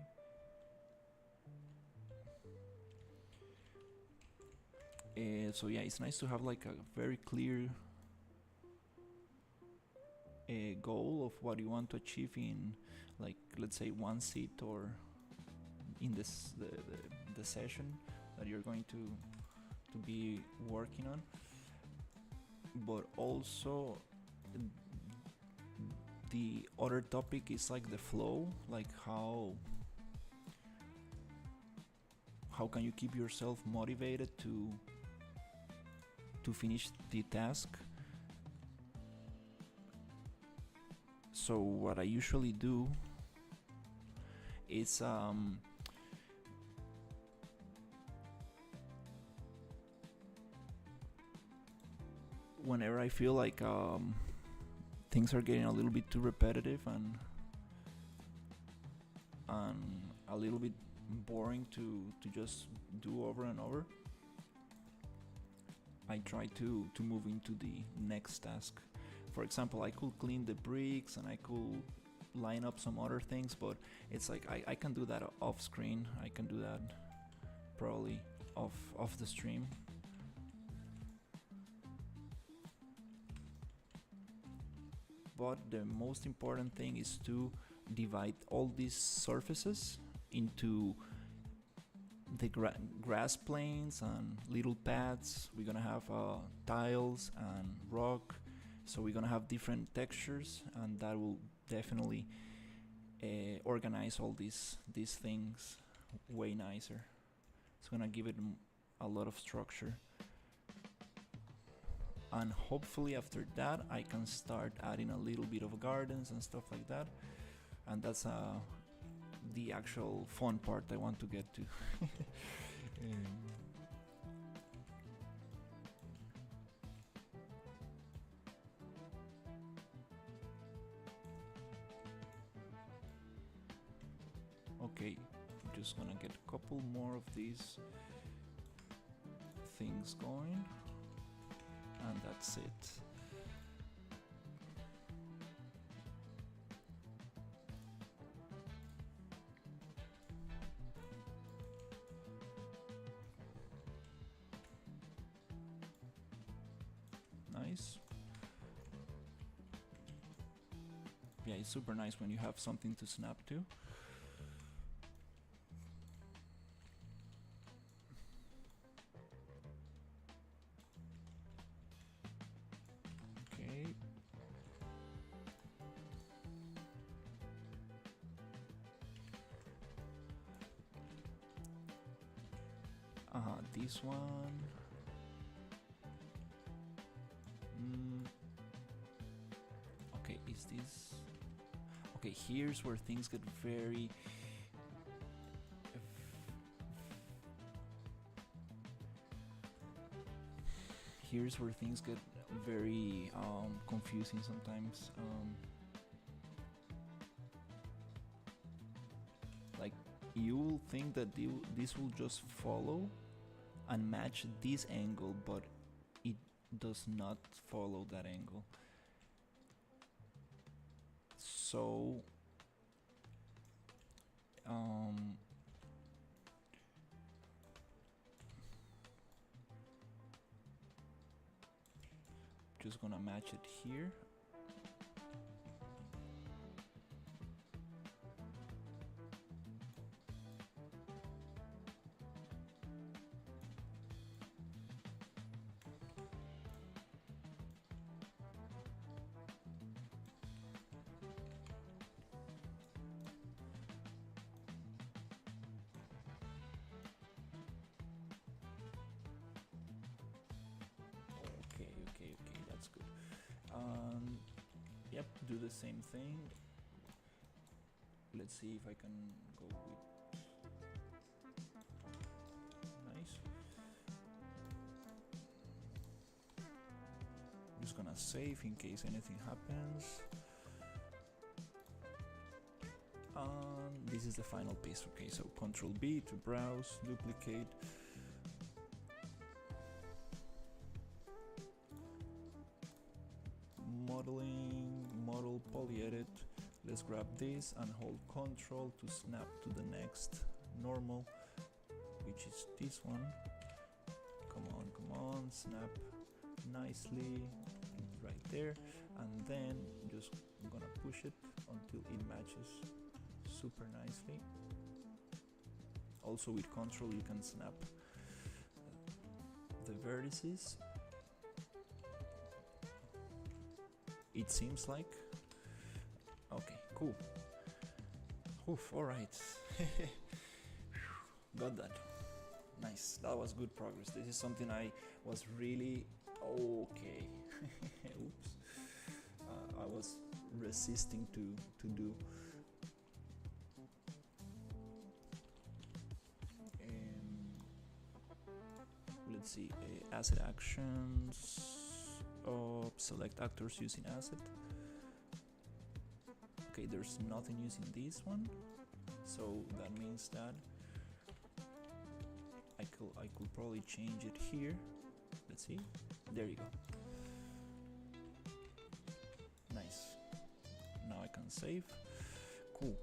So yeah, it's nice to have like a very clear goal of what you want to achieve in, like, let's say one seat or in this the session that you're going to be working on. But also the other topic is like the flow, like how can you keep yourself motivated to finish the task. So what I usually do is whenever I feel like things are getting a little bit too repetitive and a little bit boring to just do over and over, I try to move into the next task. For example, I could clean the bricks and I could line up some other things, but it's like I can do that off screen. I can do that probably off the stream. But the most important thing is to divide all these surfaces into the grass plains and little paths. We're gonna have tiles and rock, so we're gonna have different textures, and that will definitely organize all these things way nicer. It's gonna give it a lot of structure, and hopefully after that I can start adding a little bit of gardens and stuff like that, and that's the actual fun part I want to get to. Okay, I'm just gonna get a couple more of these things going, and that's it. Nice. Yeah, it's super nice when you have something to snap to. Okay. This one. Okay, is this... Okay, here's where things get very here's where things get very confusing sometimes. Like, you will think that this will just follow and match this angle, but it does not follow that angle. So just gonna match it here. Okay, that's good. Yep, do the same thing. Let's see if I can go with nice. Just gonna save in case anything happens. This is the final piece. Okay, so Control B to browse, duplicate. Modeling, model, poly edit. Let's grab this and hold Control to snap to the next normal, which is this one. Come on, snap nicely right there, and then just gonna push it until it matches super nicely. Also with Control you can snap the vertices. It seems like. Okay, cool. Oof, alright. Got that. Nice, that was good progress. This is something I was really okay. Oops. I was resisting to do. Let's see, asset actions. Select actors using asset. Okay, there's nothing using this one, so that means that I could probably change it here. Let's see. There you go. Nice. Now I can save. Cool.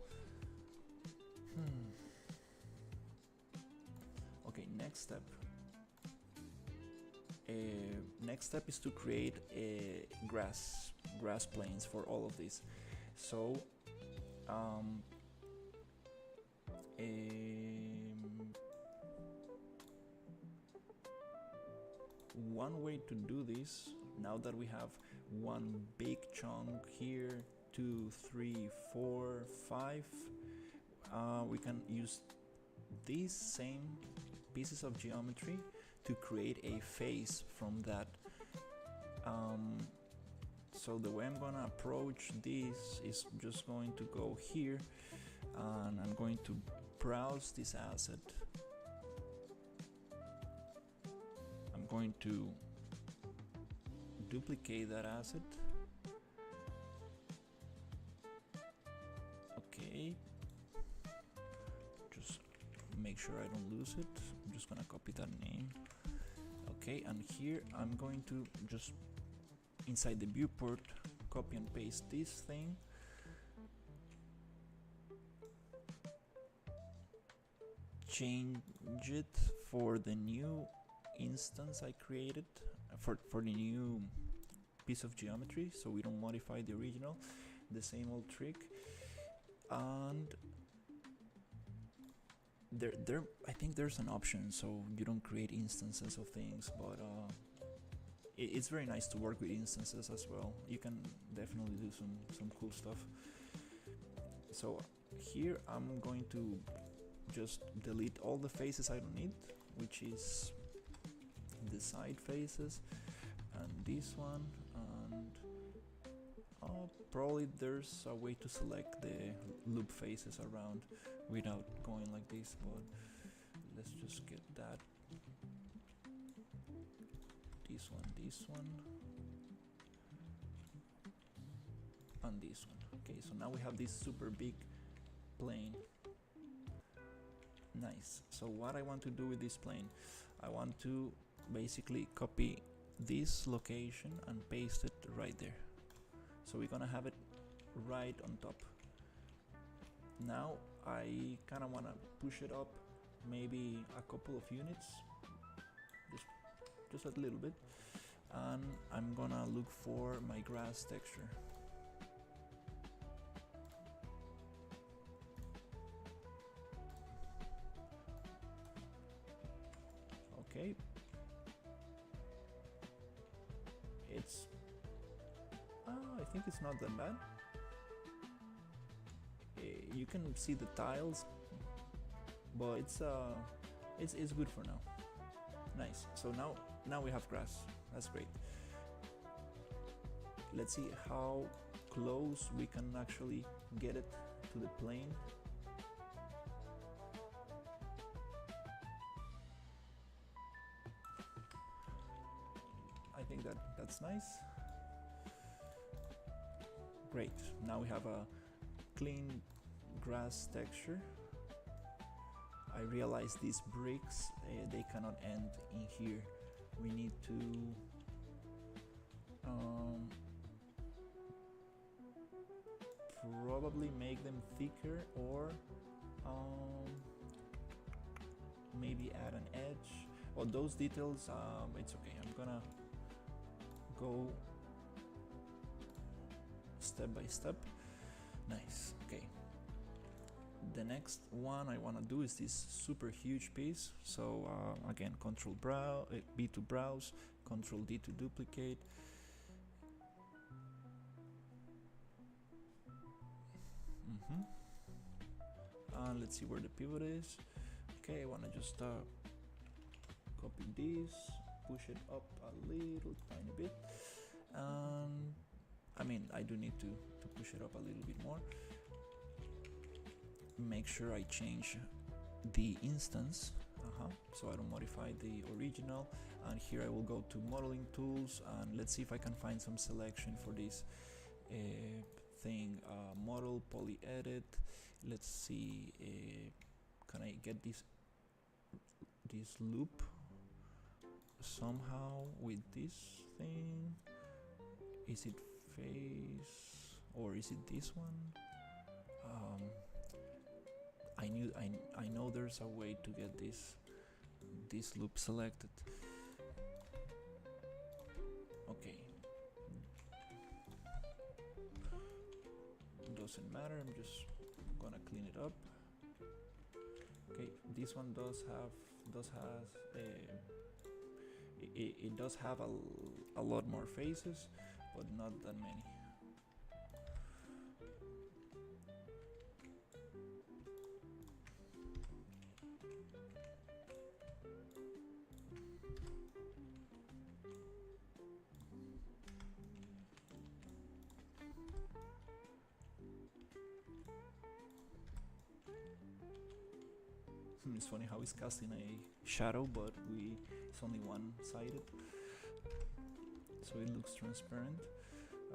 Okay, next step. Next step is to create a grass planes for all of this. So one way to do this, now that we have one big chunk here, 2, 3, 4, 5, we can use these same pieces of geometry to create a face from that. So the way I'm gonna approach this is just going to go here, and I'm going to browse this asset. I'm going to duplicate that asset. Okay, just make sure I don't lose it. I'm just gonna copy that name. Okay, and here I'm going to just inside the viewport copy and paste this thing. Change it for the new instance I created, for the new piece of geometry, so we don't modify the original. The same old trick. And there I think there's an option so you don't create instances of things, but it's very nice to work with instances as well. You can definitely do some cool stuff. So here I'm going to just delete all the faces I don't need, which is the side faces and this one, and probably there's a way to select the loop faces around without going like this, but let's just get that this one, and this one. Okay, so now we have this super big plane. Nice. So what I want to do with this plane, I want to basically copy this location and paste it right there. So we're gonna have it right on top. Now I kind of want to push it up maybe a couple of units, just a little bit, and I'm gonna look for my grass texture. Okay, it's I think it's not that bad. You can see the tiles, but it's good for now. Nice. So now we have grass. That's great. Let's see how close we can actually get it to the plane. I think that's nice. Great. Now we have a clean grass texture. I realize these bricks, they cannot end in here. We need to probably make them thicker, or maybe add an edge. Well, those details, it's okay. I'm gonna go step by step. Nice. Okay. The next one I want to do is this super huge piece. So again, Control B to browse, Control D to duplicate. Let's see where the pivot is. Okay, I want to just copy this, push it up a little tiny bit. I mean, I do need to push it up a little bit more. Make sure I change the instance, so I don't modify the original. And here I will go to modeling tools, and let's see if I can find some selection for this thing. Model, poly edit. Let's see, can I get this loop somehow with this thing? Is it face, or is it this one? I know there's a way to get this loop selected. Okay. Doesn't matter, I'm just gonna clean it up. Okay, this one does have a lot more faces, but not that many. It's funny how it's casting a shadow, but it's only one-sided, so it looks transparent.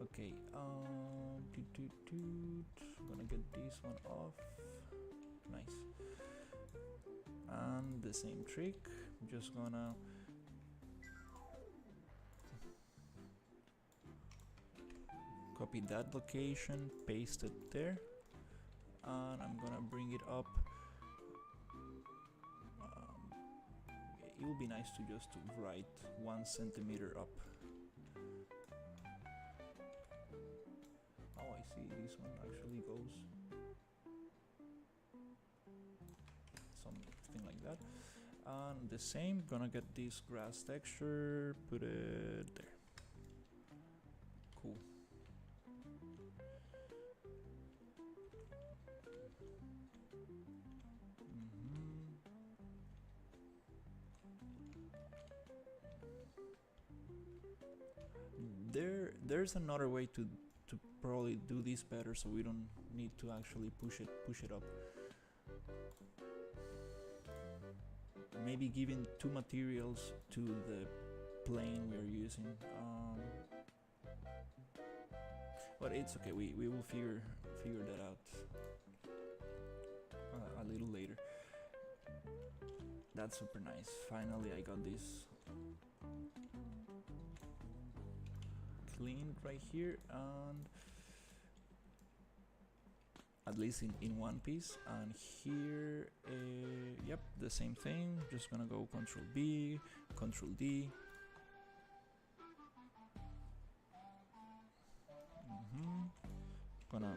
Okay, gonna get this one off. Nice. And the same trick, just gonna copy that location, paste it there, and I'm gonna bring it up. It would be nice to just write 1 centimeter up. Oh, I see, this one actually goes something like that. And the same, gonna get this grass texture, put it there. Cool. There's another way to probably do this better, so we don't need to actually push it up. Maybe giving 2 materials to the plane we are using. But it's okay. We will figure that out a little later. That's super nice. Finally, I got this cleaned right here, and at least in one piece. And here, yep, the same thing. Just gonna go Control B, Control D. Gonna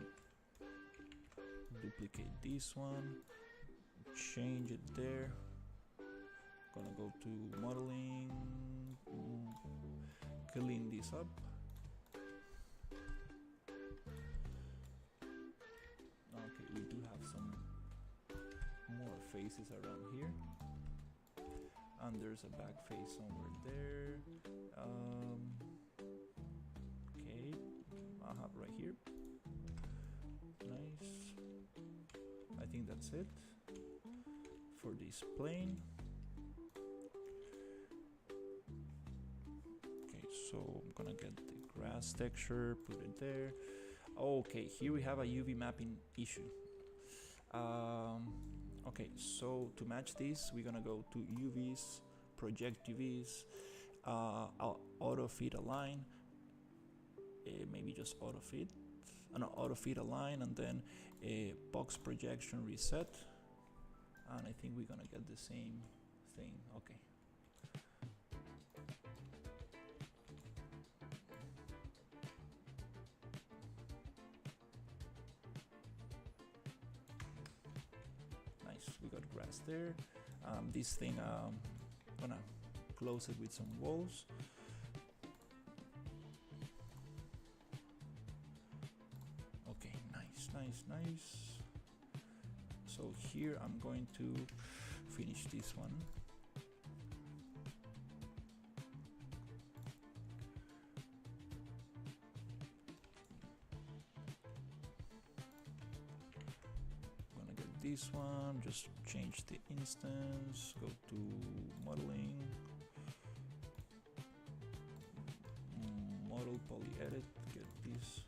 duplicate this one, change it there. Gonna go to modeling, clean this up. Okay, we do have some more faces around here, and there's a back face somewhere there. Okay, I have right here. Nice. I think that's it for this plane. Okay, so I'm gonna get the grass texture, put it there. Okay, here we have a UV mapping issue. Okay, so to match this, we're gonna go to UVs, project UVs, auto fit align, maybe just auto fit. No, auto fit align, and then a box projection reset, and I think we're gonna get the same thing. Okay. Nice, we got grass there. This thing, gonna close it with some walls. Nice. So here I'm going to finish this one. I'm gonna get this one, just change the instance, go to modeling, model poly edit, get this.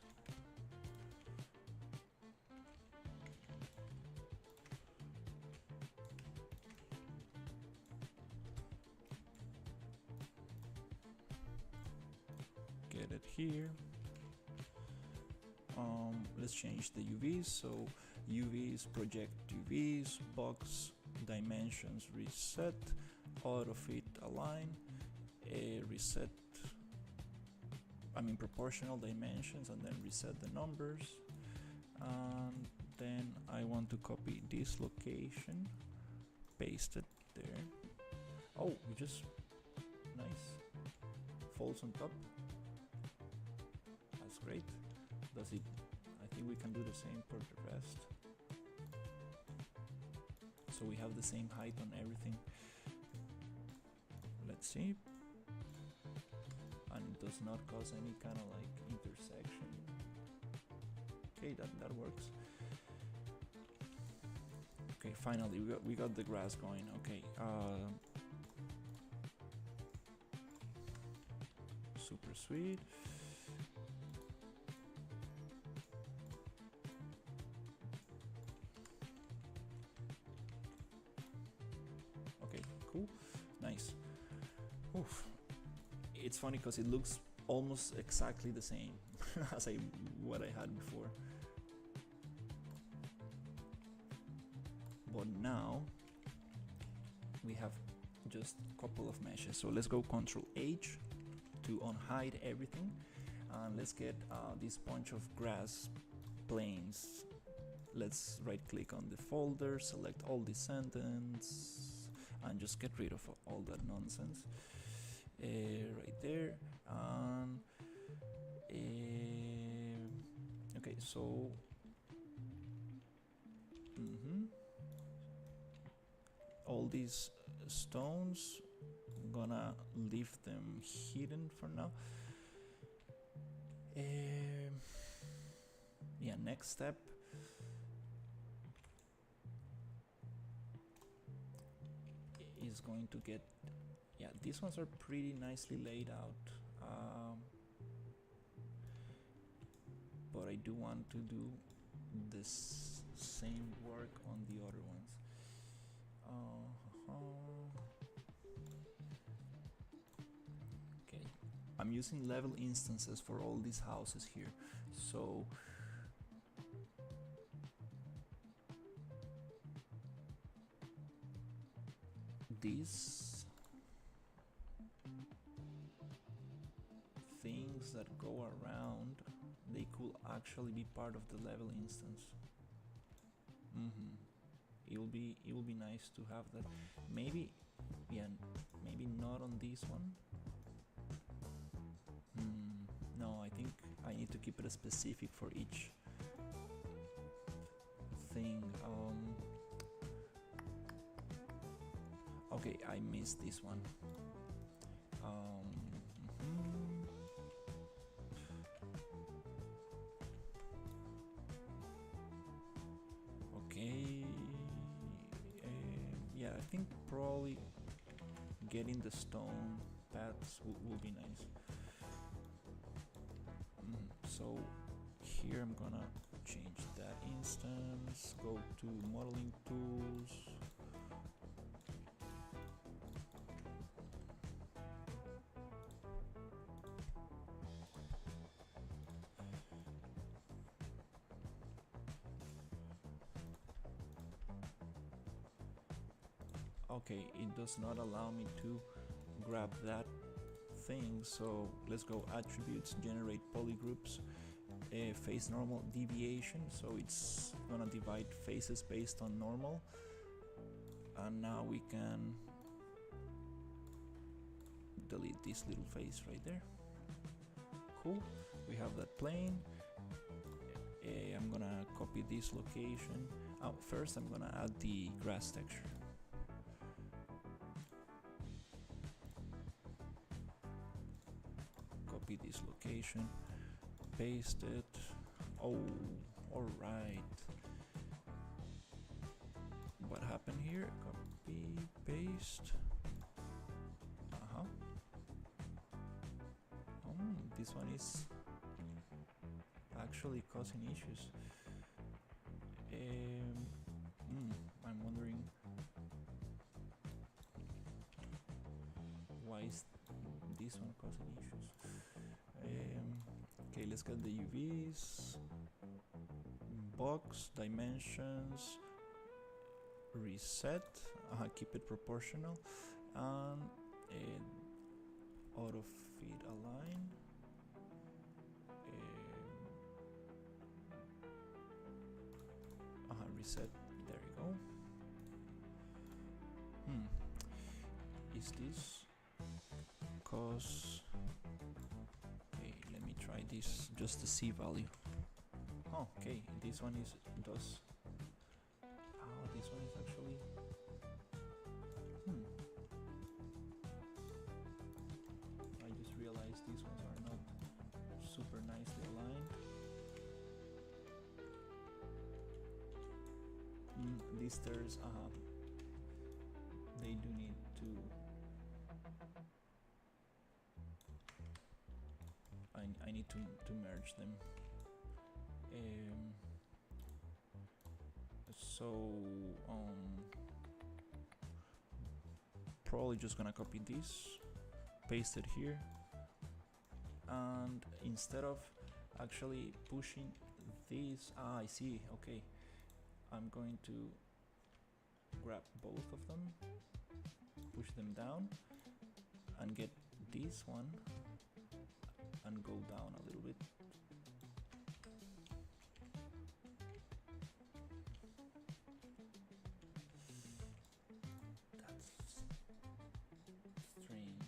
Get it here. Let's change the UVs. So UVs, project UVs, box dimensions reset, auto fit align, reset. Proportional dimensions, and then reset the numbers. And then I want to copy this location, paste it there. Oh, we just nice. Falls on top. That's great. Does it? I think we can do the same for the rest. So we have the same height on everything. Let's see. And it does not cause any kind of like intersection. Okay, that works. Okay, finally we got the grass going. Okay, super sweet. Okay, cool, nice. Oof. It's funny because it looks almost exactly the same as what I had before. But now we have just a couple of meshes. So let's go Control H to unhide everything, and let's get this bunch of grass planes. Let's right click on the folder, select all descendants, and just get rid of all that nonsense. Right there. Okay, so all these stones, I'm gonna leave them hidden for now. Yeah, next step is going to get Yeah, these ones are pretty nicely laid out. But I do want to do this same work on the other ones. Okay, I'm using level instances for all these houses here, so these things that go around, they could actually be part of the level instance. It will be nice to have that. Maybe, yeah, maybe not on this one. No, I think I need to keep it specific for each thing. Okay, I missed this one. Okay, yeah, I think probably getting the stone paths will be nice. So here I'm gonna change that instance, go to modeling tools, okay, it does not allow me to grab that thing, so let's go attributes, generate polygroups, face normal deviation, so it's gonna divide faces based on normal, and now we can delete this little face right there. Cool, we have that plane. I'm gonna copy this location. First I'm gonna add the grass texture. Copy this location, paste it. Oh, alright. What happened here? Copy, paste. This one is actually causing issues. I'm wondering why is this one causing issues. Okay, let's get the UVs, box dimensions, reset, keep it proportional, and auto feed align. Reset, there you go. Is this cause? Okay, let me try this, just the C value. Oh, okay, this one does. This one is actually. I just realized these ones are not super nicely aligned. These stairs, they do need to. I need to merge them. So probably just gonna copy this, paste it here, and instead of actually pushing these, I see, okay, I'm going to grab both of them, push them down, and get this one and go down a little bit. That's strange.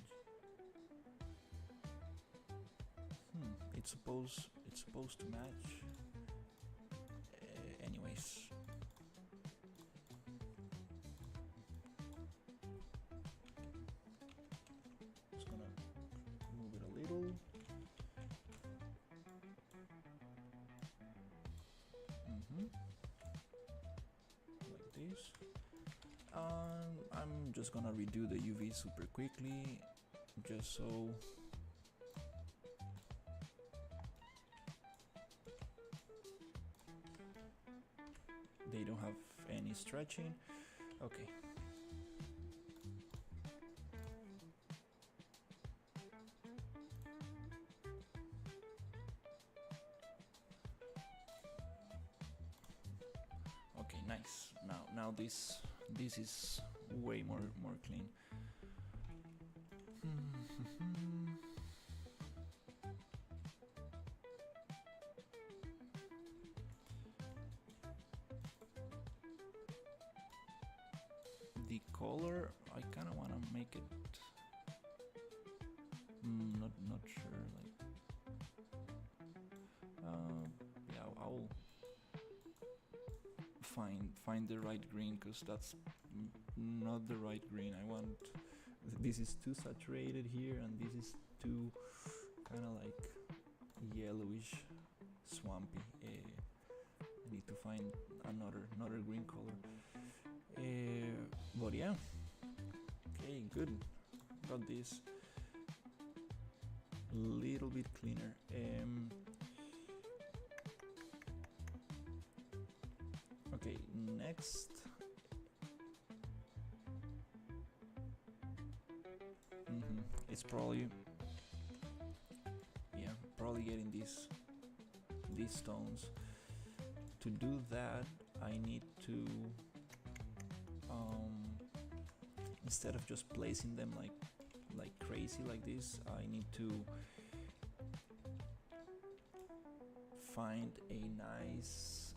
It's supposed to match. Anyways. Like this. I'm just gonna redo the UV super quickly, just so they don't have any stretching. Okay. Okay, nice. Now this is way more clean. The color, I kind of want to make it not sure, like yeah, I'll find the right green, because that's not the right green I want. This is too saturated here, and this is too kind of like yellowish, swampy. I need to find another green color. But yeah, okay, good. Got this little bit cleaner. Okay, next. It's probably, yeah, probably getting these stones. To do that, I need to instead of just placing them like crazy like this, I need to find a nice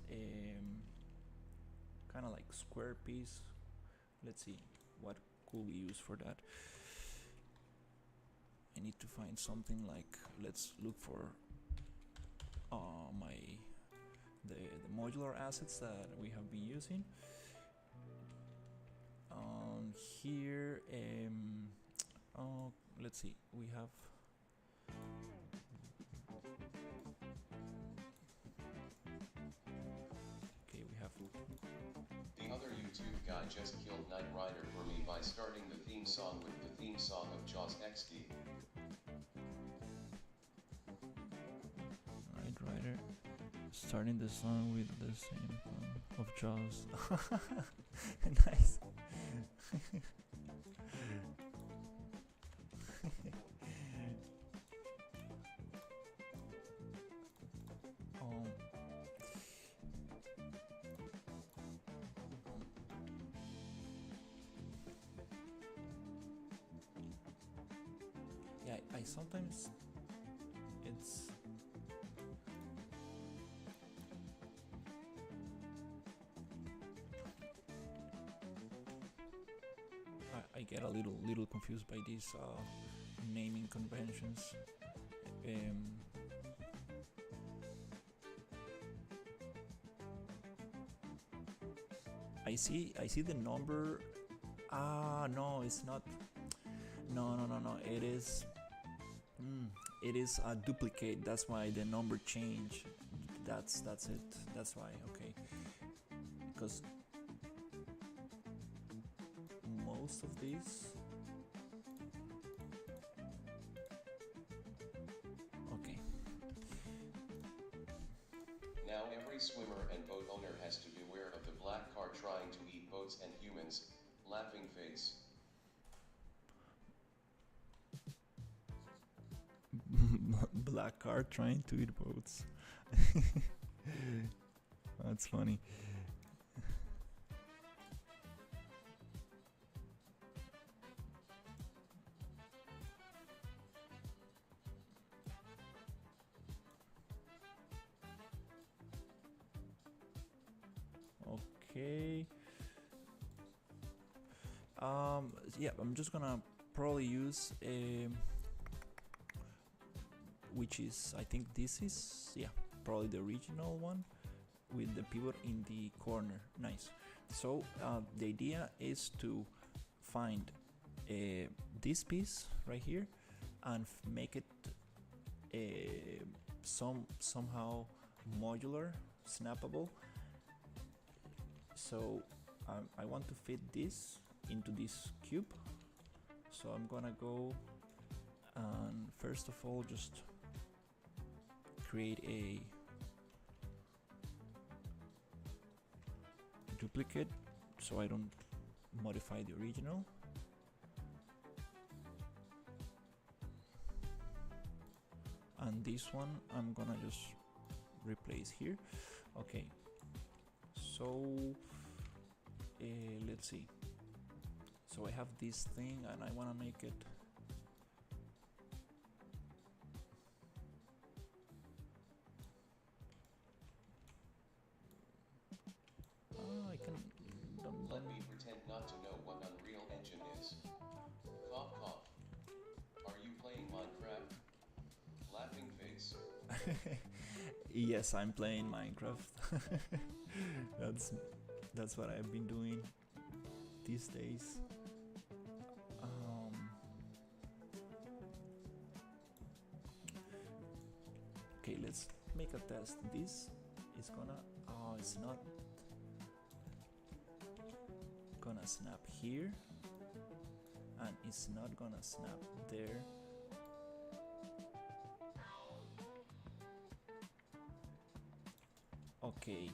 kind of like square piece. Let's see what could we use for that. I need to find something like, let's look for the modular assets that we have been using. Here, oh, let's see, we have okay, we have The other YouTube guy just killed Knight Rider for me by starting the theme song with the theme song of Jaws XD. Knight Rider starting the song with the same of Jaws. Nice. Yeah, I sometimes it's I get a little confused by these naming conventions. I see the number. No, it's not. No. It is. It is a duplicate. That's why the number changed. That's it. That's why. Okay. Because most of these. Okay. Now every swimmer and boat owner has to beware of the black car trying to eat boats and humans. Laughing face. Black car trying to eat boats. That's funny. Okay. Yeah, I'm just gonna probably use which is, I think this is, yeah, probably the original one with the pivot in the corner. Nice. So the idea is to find this piece right here and make it somehow modular, snappable. So I want to fit this into this cube. So I'm gonna go and first of all just create a duplicate so I don't modify the original. And this one I'm gonna just replace here. Okay, so let's see. So I have this thing and I want to make it I can Let me pretend not to know what Unreal Engine is. Cough cough. Are you playing Minecraft? Laughing face. Yes, I'm playing Minecraft. That's what I've been doing these days. Okay, let's make a test. This is gonna it's not gonna snap here, and it's not gonna snap there. Okay,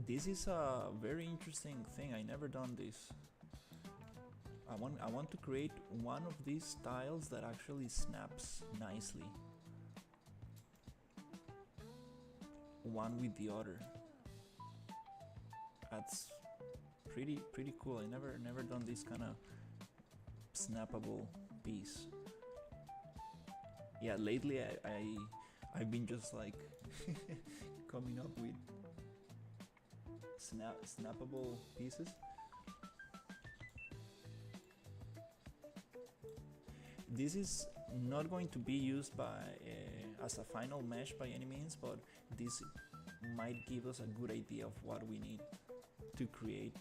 this is a very interesting thing. I never done this. I want to create one of these tiles that actually snaps nicely, one with the other. That's pretty cool. I never done this kind of snappable piece. Yeah, lately I've been just like coming up with snappable pieces. This is not going to be used by as a final mesh by any means, but this might give us a good idea of what we need to create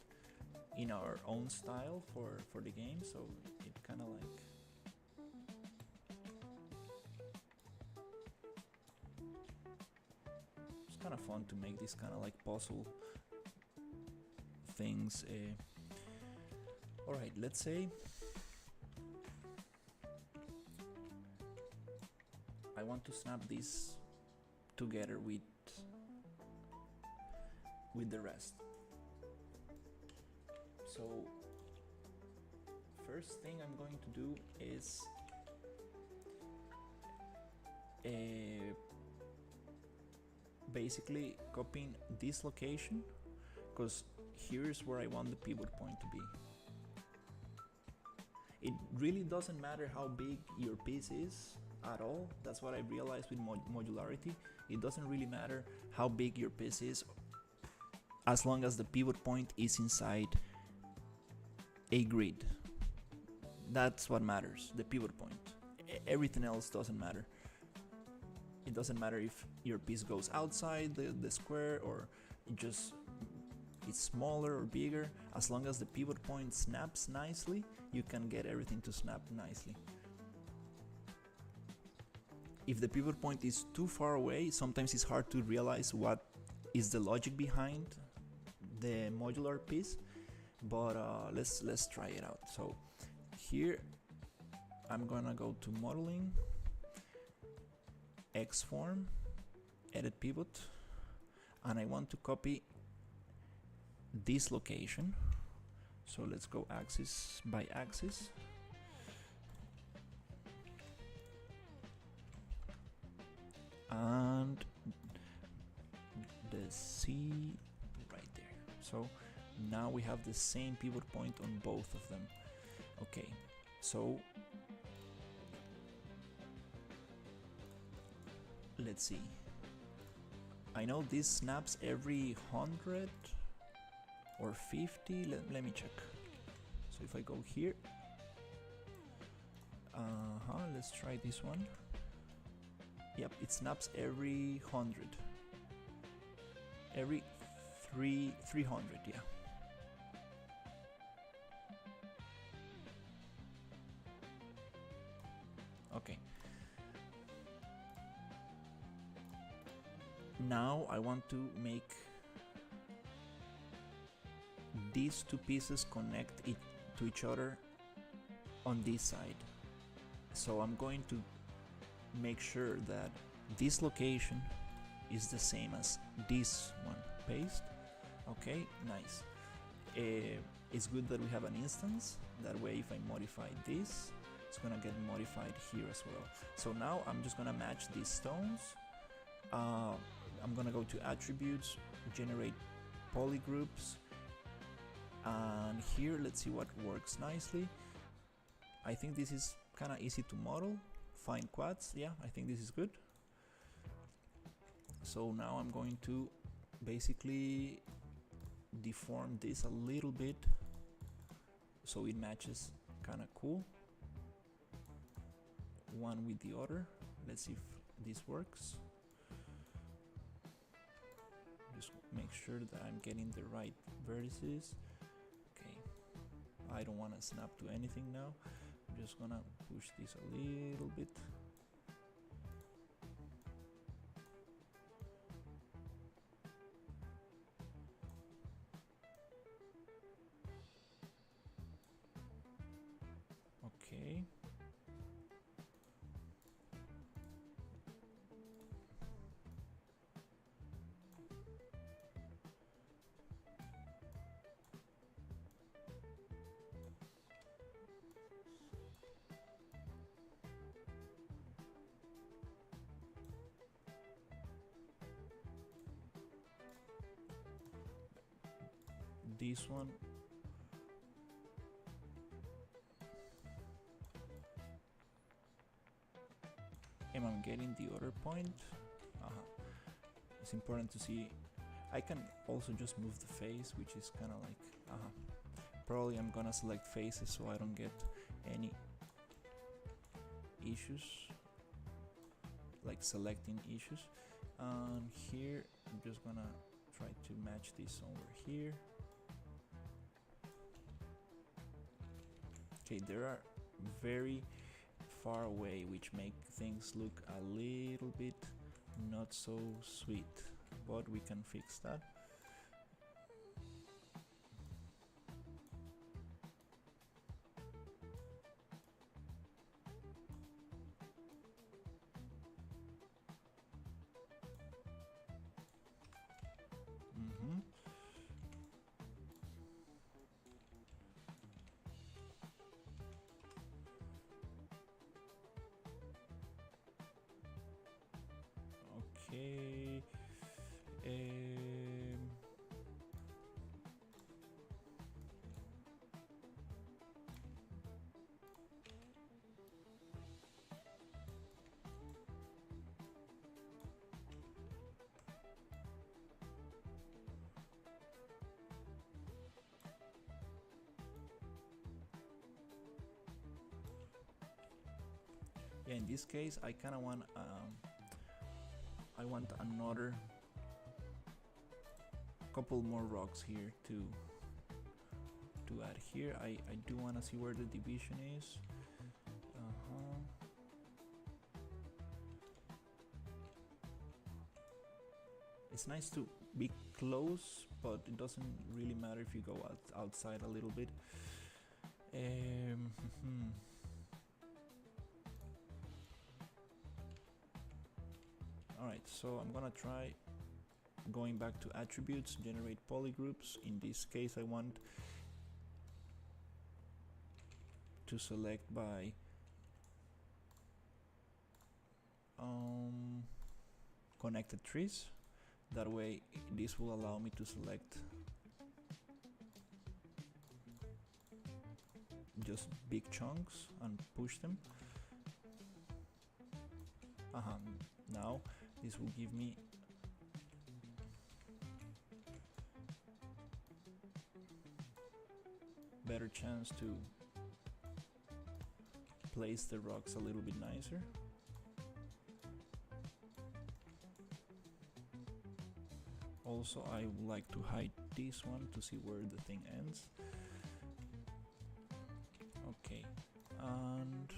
in our own style for the game. So it kind of like it's kind of fun to make this kind of like puzzle things. All right, let's say I want to snap this together with the rest. So first thing I'm going to do is basically copying this location, because here's where I want the pivot point to be. It really doesn't matter how big your piece is at all. That's what I realized with modularity. It doesn't really matter how big your piece is, as long as the pivot point is inside a grid. That's what matters, the pivot point. Everything else doesn't matter. It doesn't matter if your piece goes outside the square or it's smaller or bigger. As long as the pivot point snaps nicely, you can get everything to snap nicely. If the pivot point is too far away, sometimes it's hard to realize what is the logic behind the modular piece, but let's try it out. So here I'm gonna go to modeling, X form, edit pivot, and I want to copy this location. So let's go axis by axis. And the C right there. So now we have the same pivot point on both of them. Okay, so let's see. I know this snaps every 100 or 50. Let me check. So if I go here, let's try this one. Yep, it snaps every 100. Every 300, yeah. Okay. Now I want to make these two pieces connect to each other on this side. So I'm going to make sure that this location is the same as this one. Paste. Okay, nice. It's good that we have an instance. That way, if I modify this, it's gonna get modified here as well. So now I'm just gonna match these stones. I'm gonna go to attributes, generate polygroups, and here let's see what works nicely. I think this is kind of easy to model. Find quads. Yeah, I think this is good. So now I'm going to basically deform this a little bit so it matches, kind of cool, one with the other. Let's see if this works. Just make sure that I'm getting the right vertices. Okay, I don't want to snap to anything now. I'm just gonna push this a little bit. Okay. This one, am I getting the other point? It's important to see. I can also just move the face, which is kind of like probably I'm gonna select faces so I don't get any issues, like selecting issues. And here I'm just gonna try to match this over here. Okay, they are very far away, which make things look a little bit not so sweet, but we can fix that. Okay. Yeah, in this case, I kind of want I want another couple more rocks here to add here. I do want to see where the division is. It's nice to be close, but it doesn't really matter if you go outside a little bit. Alright, so I'm gonna try going back to attributes, generate polygroups. In this case, I want to select by connected trees. That way, this will allow me to select just big chunks and push them. Now this will give me better chance to place the rocks a little bit nicer. Also, I would like to hide this one to see where the thing ends. Okay, and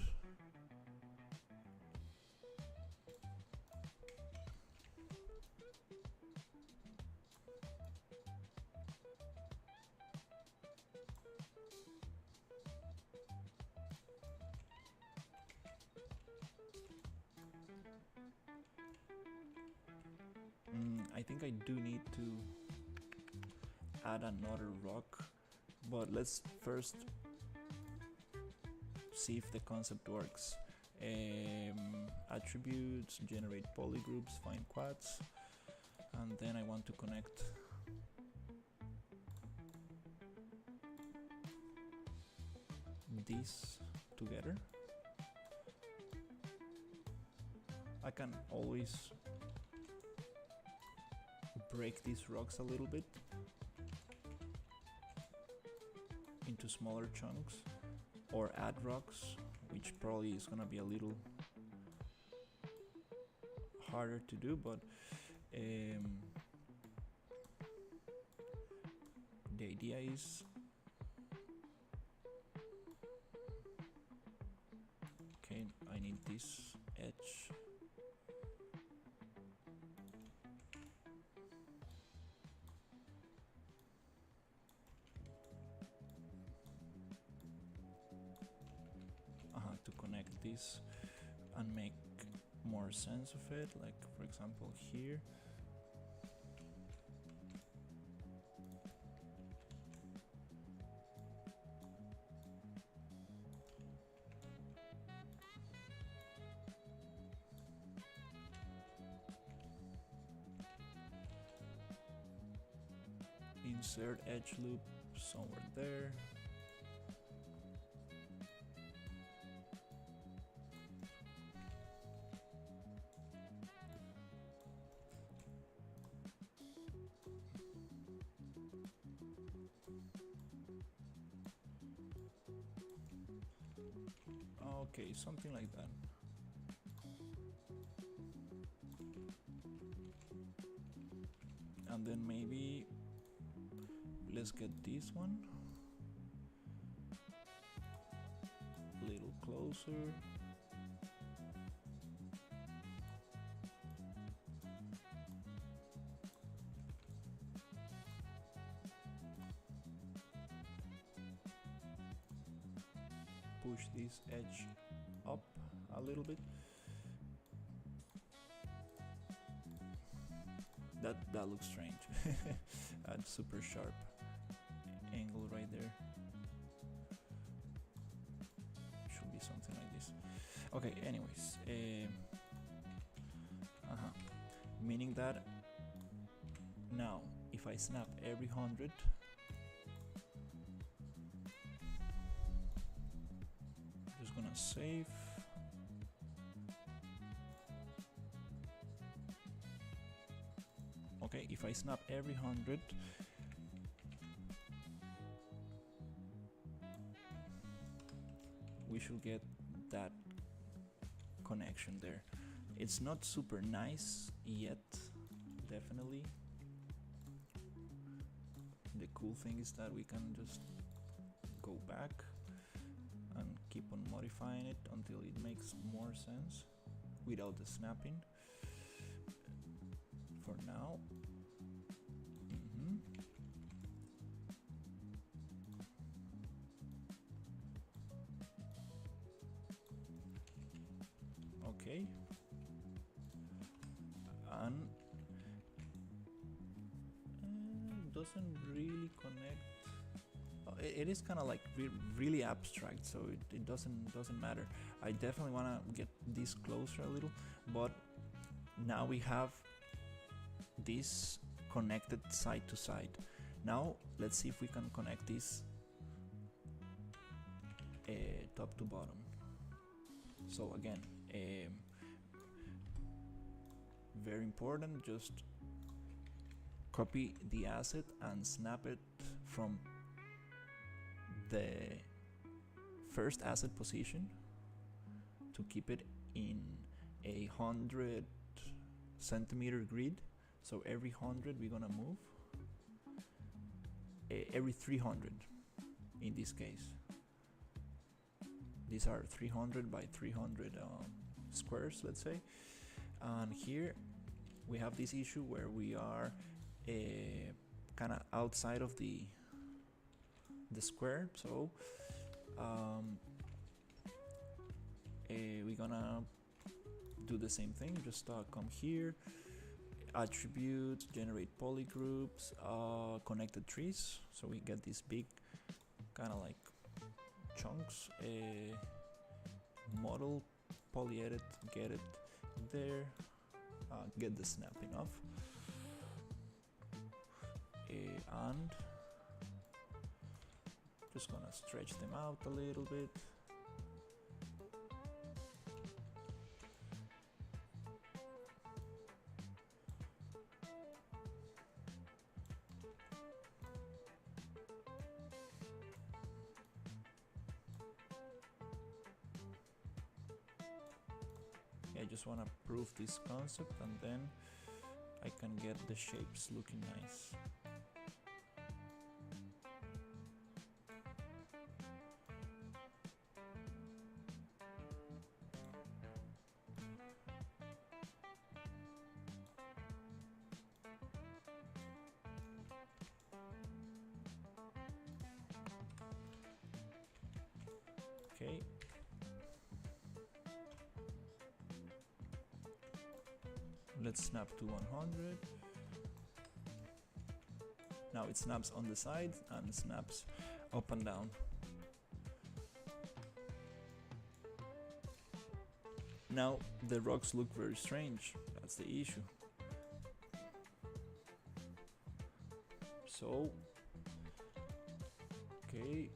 I think I do need to add another rock, but let's first see if the concept works. Attributes, generate polygroups, find quads, and then I want to connect these together. I can always break these rocks a little bit into smaller chunks, or add rocks, which probably is gonna be a little harder to do, but the idea is okay. I need this edge. To connect this and make more sense of it, like for example here. Insert edge loop somewhere there. Okay, something like that. And then maybe let's get this one a little closer. Push this edge up a little bit. That looks strange. Add super sharp angle right there. Should be something like this. Okay, anyways. Meaning that now if I snap every 100, just gonna save. Okay, if I snap every 100, we should get that connection there. It's not super nice yet, definitely. The cool thing is that we can just go back and keep on modifying it until it makes more sense without the snapping. For now. Okay. And doesn't really connect. It is kind of like really abstract, so it doesn't matter. I definitely want to get this closer a little, but now we have this connected side to side. Now let's see if we can connect this top to bottom. So again, very important, just copy the asset and snap it from the first asset position to keep it in a 100 centimeter grid. So every 100 we're gonna move, every 300 in this case. These are 300 by 300 squares, let's say. And here we have this issue where we are kind of outside of the square. So we're gonna do the same thing. Just come here, attributes, generate polygroups, connected trees. So we get these big kind of like chunks. Model, polyedit, get it there. Get the snapping off. And just gonna stretch them out a little bit. I just want to prove this concept and then I can get the shapes looking nice. Okay. Let's snap to 100. Now it snaps on the side and snaps up and down. Now the rocks look very strange. That's the issue. So, okay.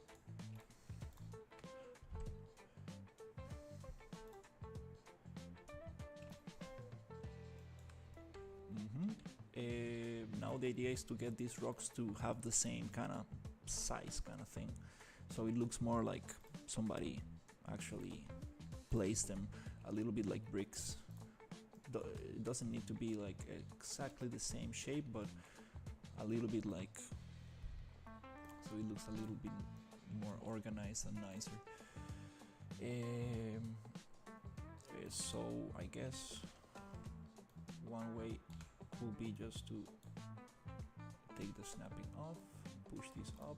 Now the idea is to get these rocks to have the same kind of size kind of thing, so it looks more like somebody actually placed them, a little bit like bricks. It doesn't need to be like exactly the same shape, but a little bit like, so it looks a little bit more organized and nicer. So I guess one way could be just to take the snapping off, push this up,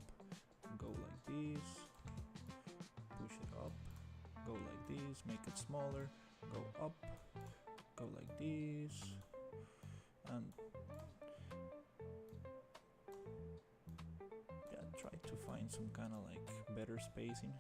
go like this, push it up, go like this, make it smaller, go up, go like this, and yeah, try to find some kind of like better spacing.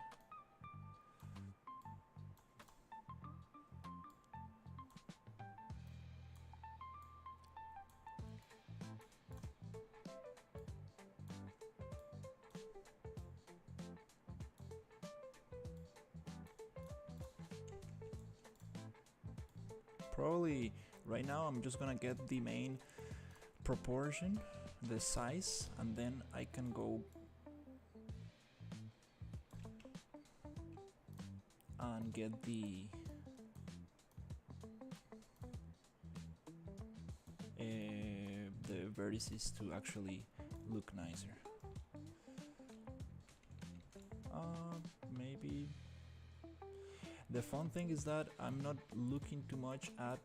Probably right now I'm just gonna get the main proportion, the size, and then I can go and get the vertices to actually look nicer. Maybe the fun thing is that I'm not looking too much at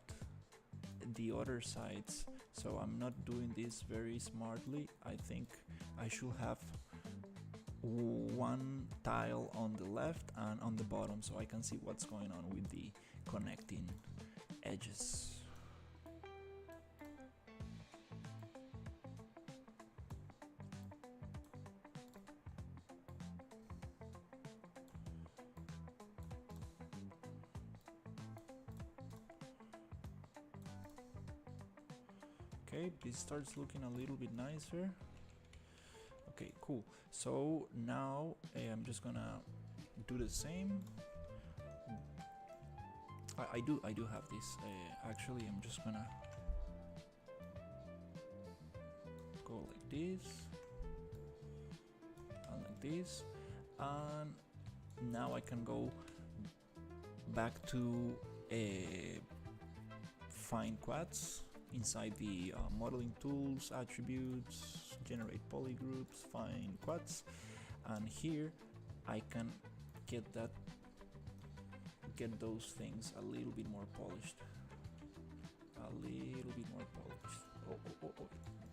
the other sides, so I'm not doing this very smartly. I think I should have one tile on the left and on the bottom, so I can see what's going on with the connecting edges. Okay, this starts looking a little bit nicer. Okay, cool. So now I'm just gonna do the same. I do have this. Actually, I'm just gonna go like this and like this, and now I can go back to find quads inside the modeling tools, attributes, generate polygroups, find quads, and here I can get those things a little bit more polished. Oh,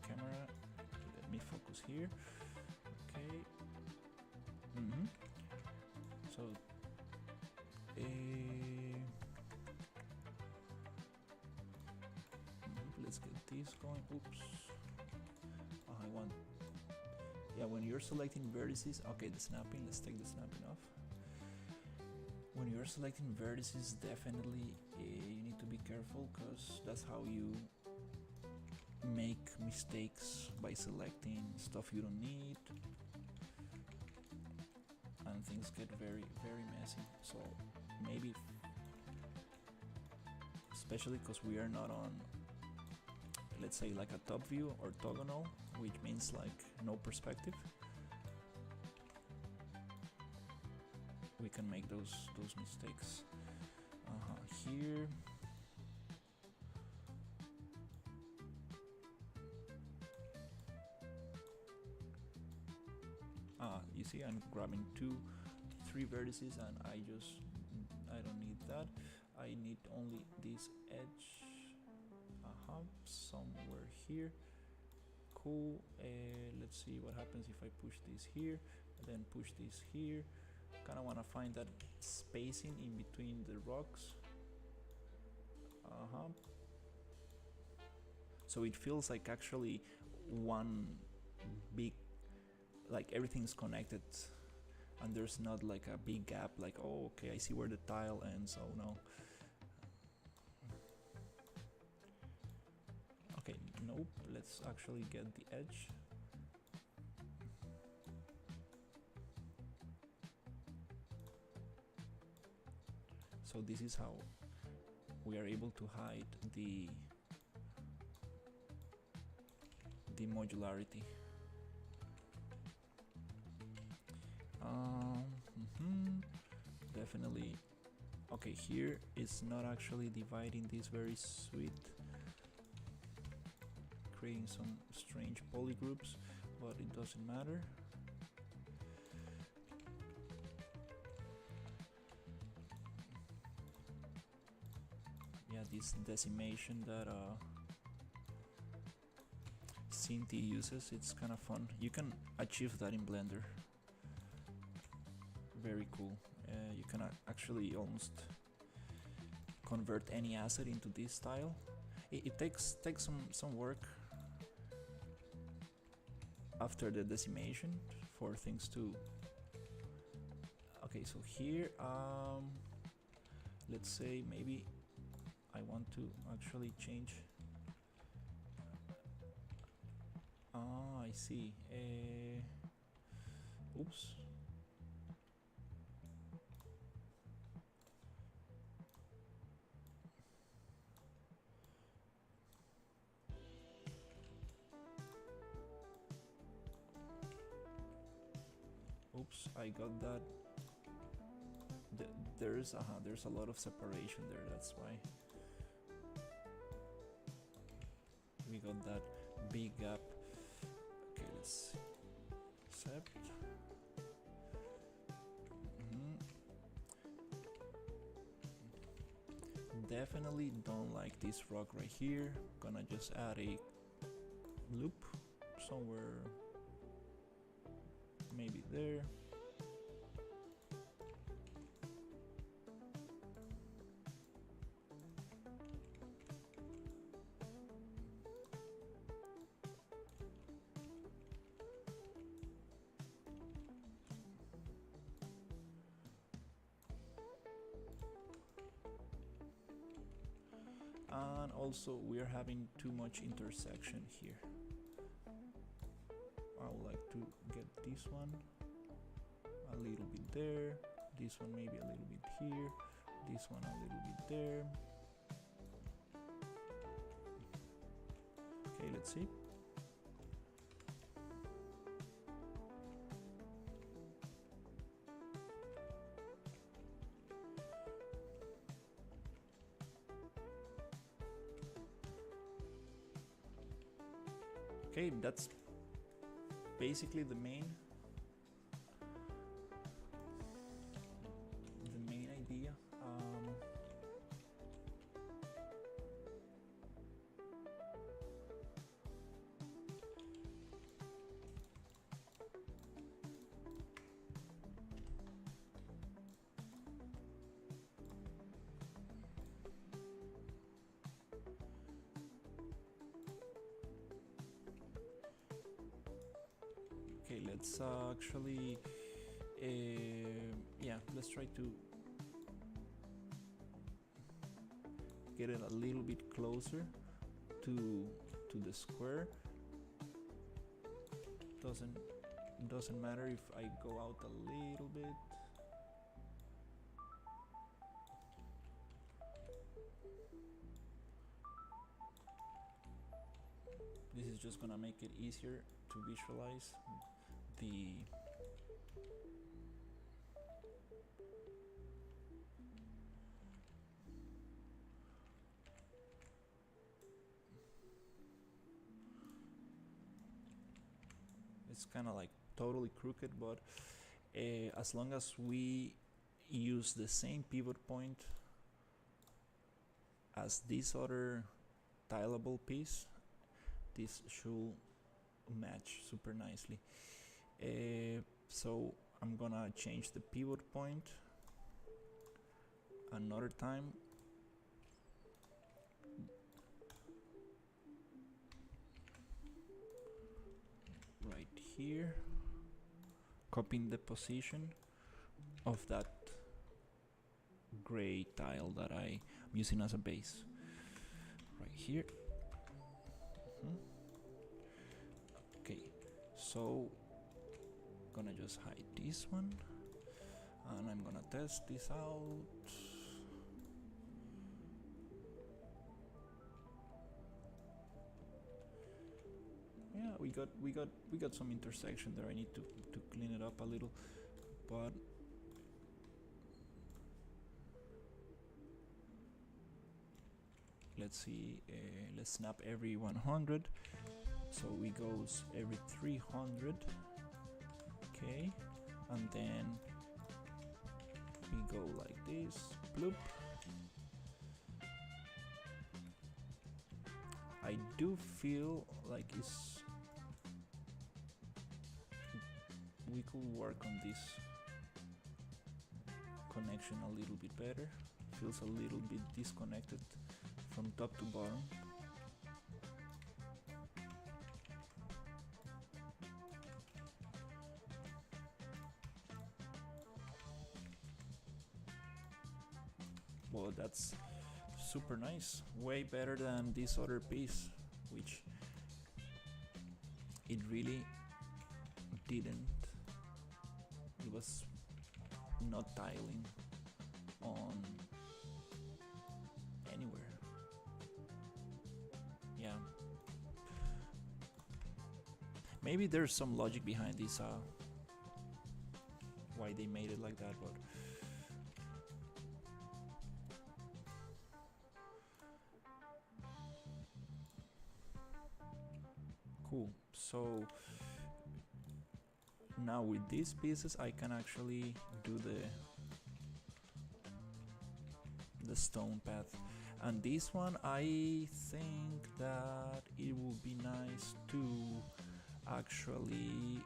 camera, let me focus here. Okay. So let's get this going. Oops. I want. Yeah, when you're selecting vertices, okay, the snapping. Let's take the snapping off. When you're selecting vertices, definitely you need to be careful, because that's how you make mistakes, by selecting stuff you don't need, and things get very messy. So maybe, especially because we are not on, let's say, like a top view or orthogonal, which means like no perspective, we can make those mistakes. Here, you see, I'm grabbing 3 vertices, and I don't need that. I need only this edge. Somewhere here. Cool. Let's see what happens if I push this here, and then push this here. Kind of want to find that spacing in between the rocks. So it feels like actually one big, like everything's connected, and there's not like a big gap, like, oh, okay, I see where the tile ends. Oh no. Okay, nope, let's actually get the edge. So this is how we are able to hide the modularity. Definitely. Okay, here it's not actually dividing this very sweet, creating some strange polygroups, but it doesn't matter. Yeah, this decimation that Cinti uses, it's kind of fun. You can achieve that in Blender. Very cool. You can actually almost convert any asset into this style. It takes some work after the decimation for things to. Okay, so here, let's say maybe I want to actually change. I see. Oops. Oops, I got that. There's a lot of separation there, that's why. We got that big gap. Okay, let's accept. Definitely don't like this rock right here. Gonna just add a loop somewhere, maybe there. And also we are having too much intersection here. I would like to get this one a little bit there, this one maybe a little bit here, this one a little bit there. Okay, let's see. Okay, that's basically the main idea. Okay, let's actually yeah, let's try to get it a little bit closer to the square. Doesn't matter if I go out a little bit. This is just gonna make it easier to visualize the it's kind of like totally crooked, but as long as we use the same pivot point as this other tileable piece, this should match super nicely. So I'm gonna change the pivot point another time. Right here, copying the position of that gray tile that I'm using as a base. Right here. Okay, so gonna just hide this one, and I'm gonna test this out. Yeah, we got some intersection there. I need to clean it up a little, but let's see. Let's snap every 100, so we goes every 300. Okay, and then we go like this. Bloop. I do feel like we could work on this connection a little bit better. Feels a little bit disconnected from top to bottom. Well, that's super nice. Way better than this other piece, which it really didn't. It was not tiling on anywhere. Yeah. Maybe there's some logic behind this, why they made it like that, but cool. So now with these pieces I can actually do the stone path, and this one I think that it would be nice to actually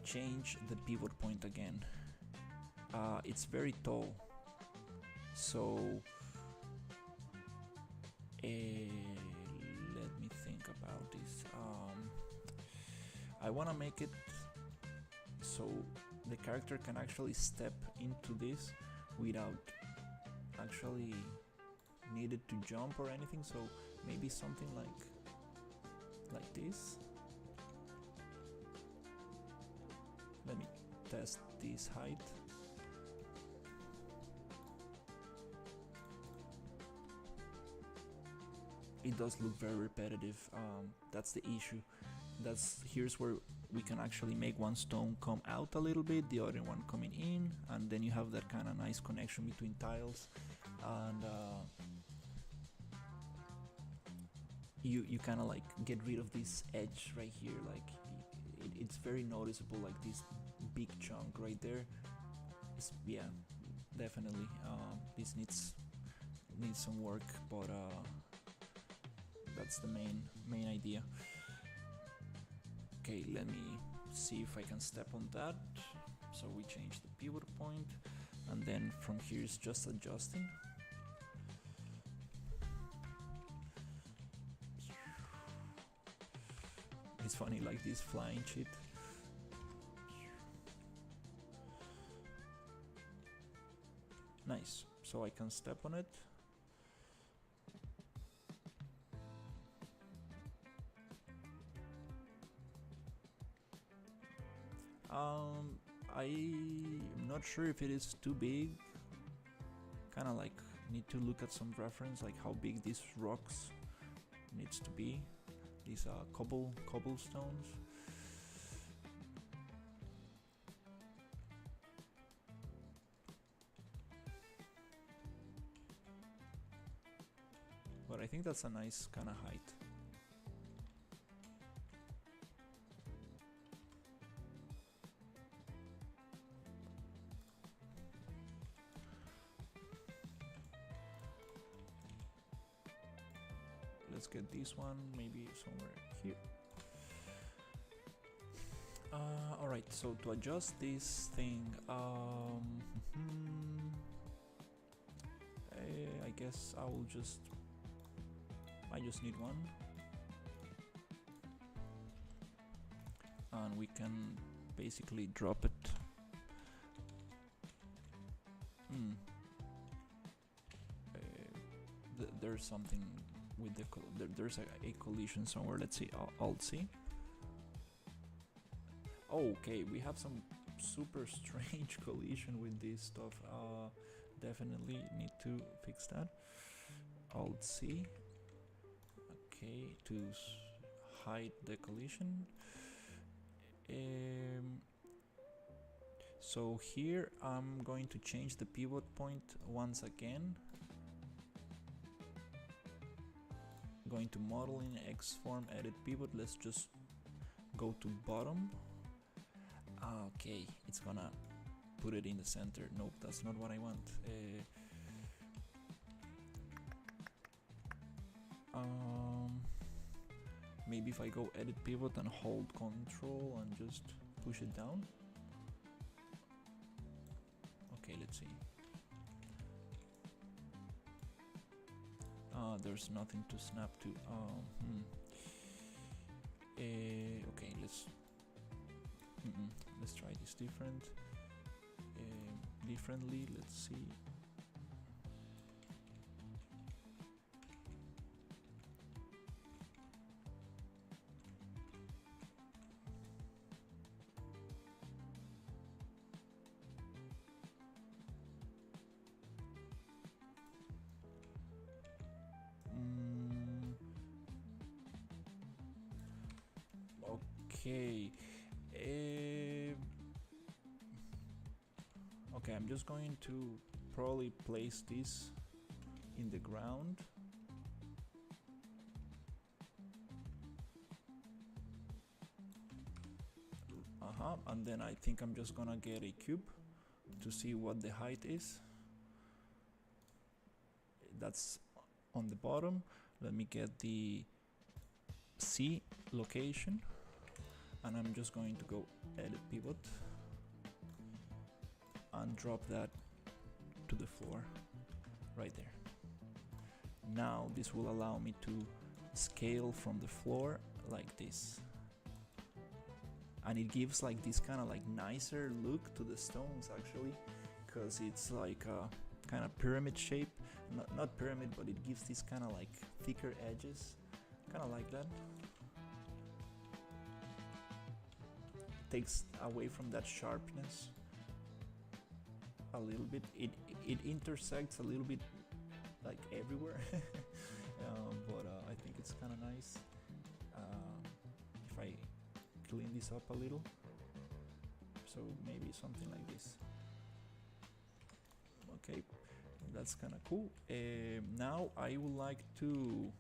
change the pivot point again. It's very tall, so let me think about this. I want to make it so the character can actually step into this without actually needed to jump or anything, so maybe something like this. Let me test this height. It does look very repetitive. That's the issue. Here's where we can actually make one stone come out a little bit, the other one coming in, and then you have that kind of nice connection between tiles, and you kind of like get rid of this edge right here. Like it's very noticeable, like this big chunk right there. Yeah, definitely. This needs some work, but that's the main idea. Okay, let me see if I can step on that. So we change the pivot point, and then from here it's just adjusting. It's funny, like this flying shit. so I can step on it. I'm not sure if it is too big. Kind of like need to look at some reference, like how big these rocks needs to be. These cobblestones. But I think that's a nice kind of height. Let's get this one maybe somewhere here. Alright, so to adjust this thing, I guess I just need one. And we can basically drop it. There's something with the there's a collision somewhere. Let's see. Alt C. Okay, we have some super strange collision with this stuff. Definitely need to fix that. Alt C. Okay, to hide the collision. So here I'm going to change the pivot point once again. Going to model in Xform, edit pivot. Let's just go to bottom. Okay, it's gonna put it in the center. Nope, that's not what I want. Maybe if I go edit pivot and hold control and just push it down. Okay, let's see. There's nothing to snap to. Okay, let's try this differently. Let's see. Okay. Okay, I'm just going to probably place this in the ground. And then I think I'm just gonna get a cube to see what the height is. That's on the bottom. Let me get the C location. And I'm just going to go edit pivot and drop that to the floor right there. Now this will allow me to scale from the floor like this, and it gives like this kind of like nicer look to the stones actually, because it's like a kind of pyramid shape. Not pyramid, but it gives this kind of like thicker edges, kind of like that. Takes away from that sharpness a little bit. It intersects a little bit like everywhere. But I think it's kind of nice. If I clean this up a little, so maybe something like this. Okay, that's kind of cool. Now I would like to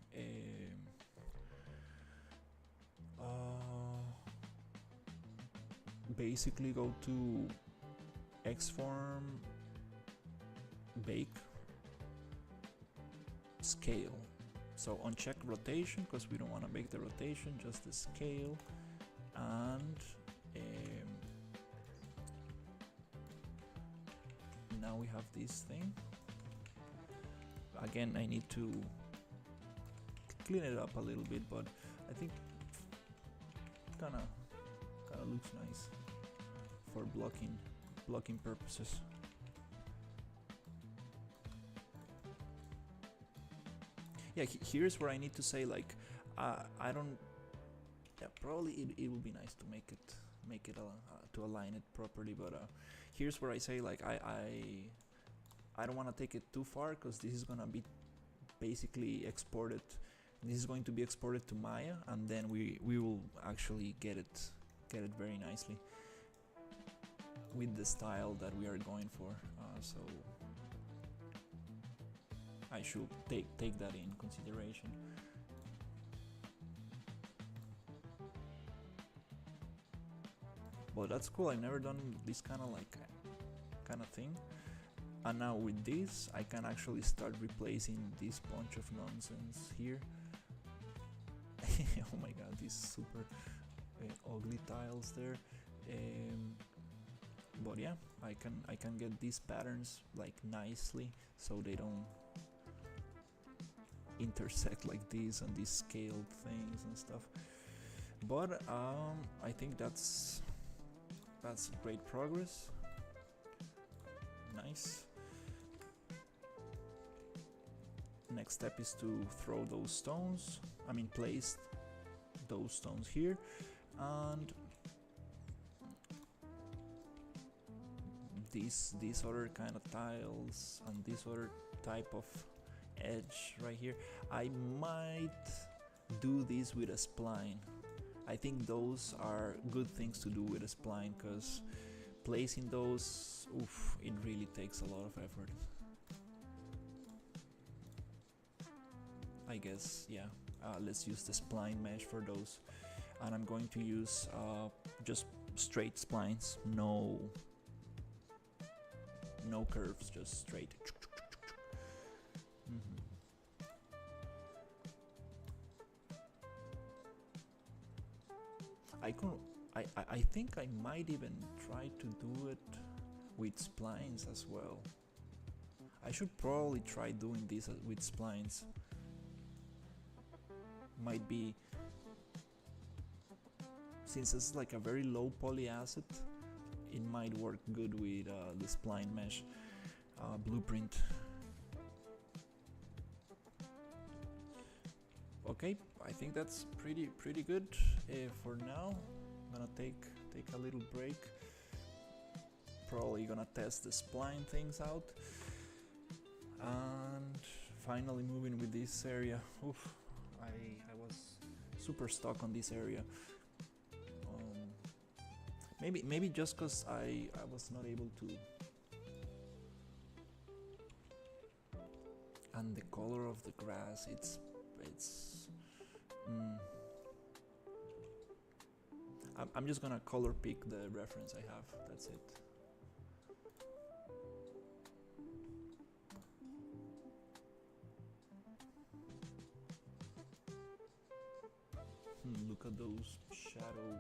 basically go to Xform, bake, scale. So uncheck rotation because we don't want to make the rotation, just the scale. And now we have this thing. Again, I need to clean it up a little bit, but I think kind of looks nice for blocking purposes. Yeah, here's where I need to say, like, I don't. Yeah, probably it would be nice to make it to align it properly, but here's where I say, like, I don't want to take it too far, because this is gonna be basically exported. This is going to be exported to Maya, and then we will actually get it very nicely with the style that we are going for. So I should take that in consideration. But that's cool. I've never done this kind of thing. And now with this, I can actually start replacing this bunch of nonsense here. Oh my god, these super ugly tiles there. But yeah, I can get these patterns like nicely, so they don't intersect like this and these scaled things and stuff. But I think that's great progress. Nice. Next step is to throw those stones. I mean, place those stones here, and these other kind of tiles and this other type of edge right here. I might do this with a spline. I think those are good things to do with a spline, because placing those, oof, it really takes a lot of effort. I guess, yeah, let's use the spline mesh for those, and I'm going to use just straight splines, no curves, just straight. I think I might even try to do it with splines as well. I should probably try doing this with splines. Might be, since it's like a very low poly asset, it might work good with the spline mesh blueprint. Okay, I think that's pretty good for now. I'm gonna take a little break. Probably gonna test the spline things out, and finally moving with this area. Oof, I was super stuck on this area. Maybe just cause I was not able to. And the color of the grass, it's I'm just gonna color pick the reference I have, that's it. Look at those shadow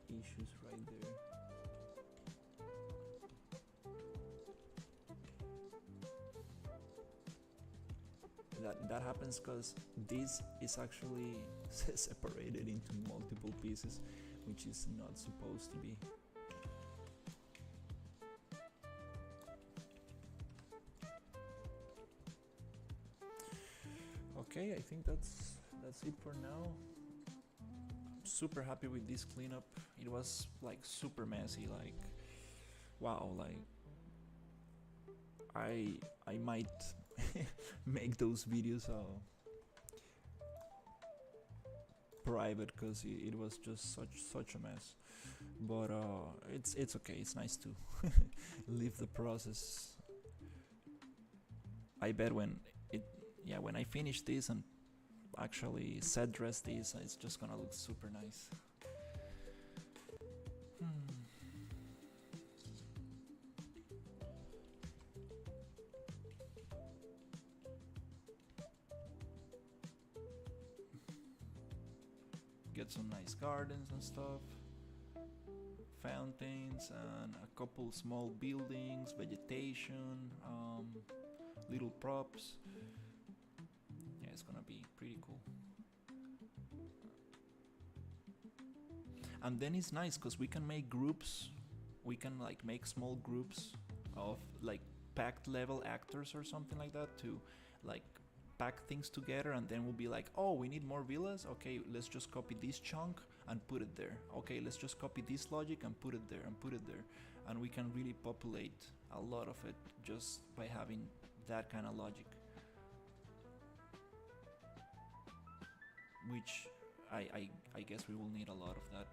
issues right there. That happens because this is actually separated into multiple pieces, which is not supposed to be. Okay, I think that's it for now. I'm super happy with this cleanup. It was like super messy, like wow, like I might make those videos private, because it was just such a mess. But it's okay. It's nice to leave the process. I bet when I finish this and actually set dress this, it's just gonna look super nice. Get some nice gardens and stuff, fountains, and a couple small buildings, vegetation, little props. Yeah, it's gonna be pretty cool. And then it's nice because we can make groups. We can like make small groups of like pact level actors or something like that to like pack things together, and then we'll be like, oh, we need more villas. Okay, let's just copy this chunk and put it there. Okay, let's just copy this logic and put it there and put it there, and we can really populate a lot of it just by having that kind of logic, which I guess we will need a lot of that.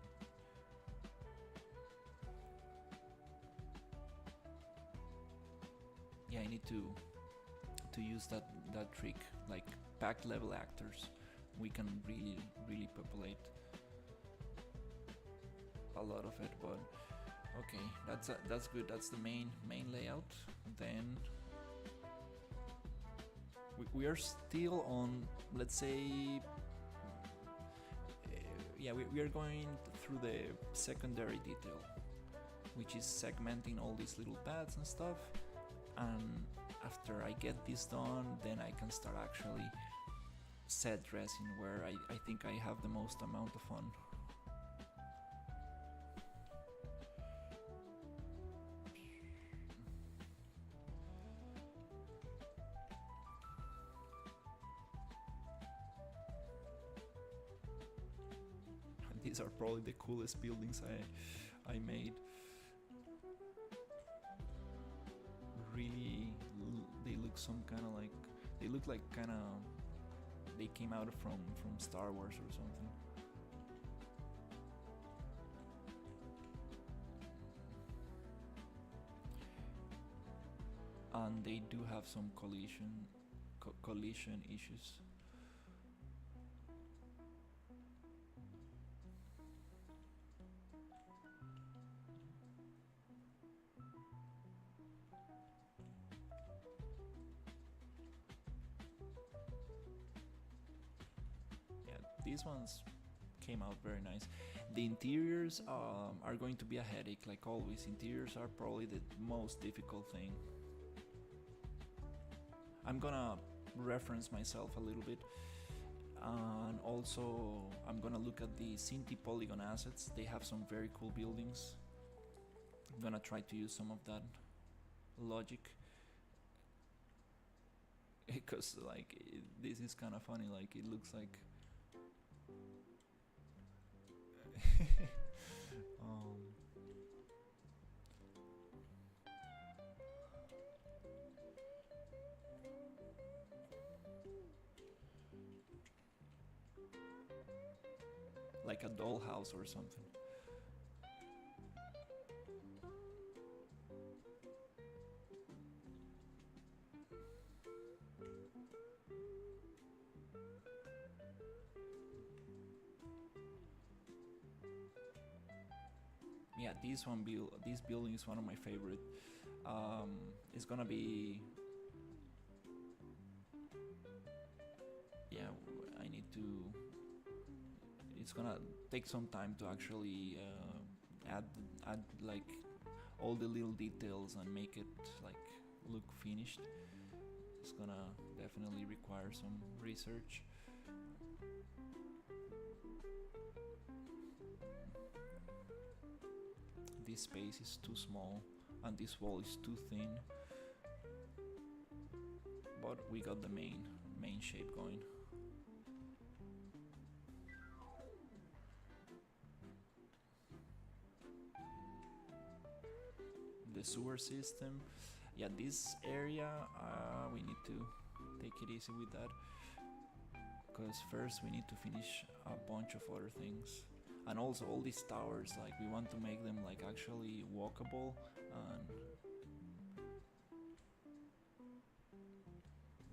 Yeah, I need to use that trick, like packed level actors. We can really populate a lot of it. But okay, that's good. That's the main layout. Then we are still on, let's say, yeah, we are going through the secondary detail, which is segmenting all these little paths and stuff. And after I get this done, then I can start actually set dressing, where I think I have the most amount of fun. These are probably the coolest buildings I made. Really, they look some kind of like, they look like kind of, they came out from Star Wars or something. And they do have some collision issues. These ones came out very nice. The interiors are going to be a headache, like always. Interiors are probably the most difficult thing. I'm gonna reference myself a little bit, and also I'm gonna look at the Cinti Polygon assets. They have some very cool buildings. I'm gonna try to use some of that logic, because like this is kind of funny. Like it looks like like a dollhouse or something. Yeah, this building is one of my favorite. It's gonna be, yeah, I need to, it's gonna take some time to actually add like all the little details and make it like look finished. It's gonna definitely require some research. This space is too small and this wall is too thin, but we got the main shape going. The sewer system, yeah, this area we need to take it easy with that, because first we need to finish a bunch of other things. And also all these towers, like we want to make them like actually walkable, and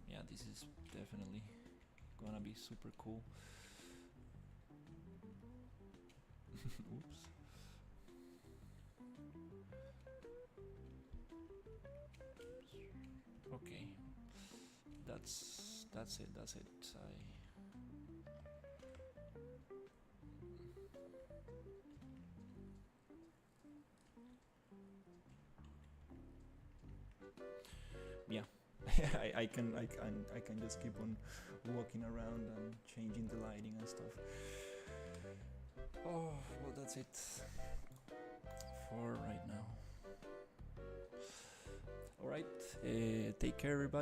yeah, this is definitely gonna be super cool. Oops. Okay, that's it. Yeah, I can just keep on walking around and changing the lighting and stuff. Oh, well, that's it for right now. All right, take care, everybody.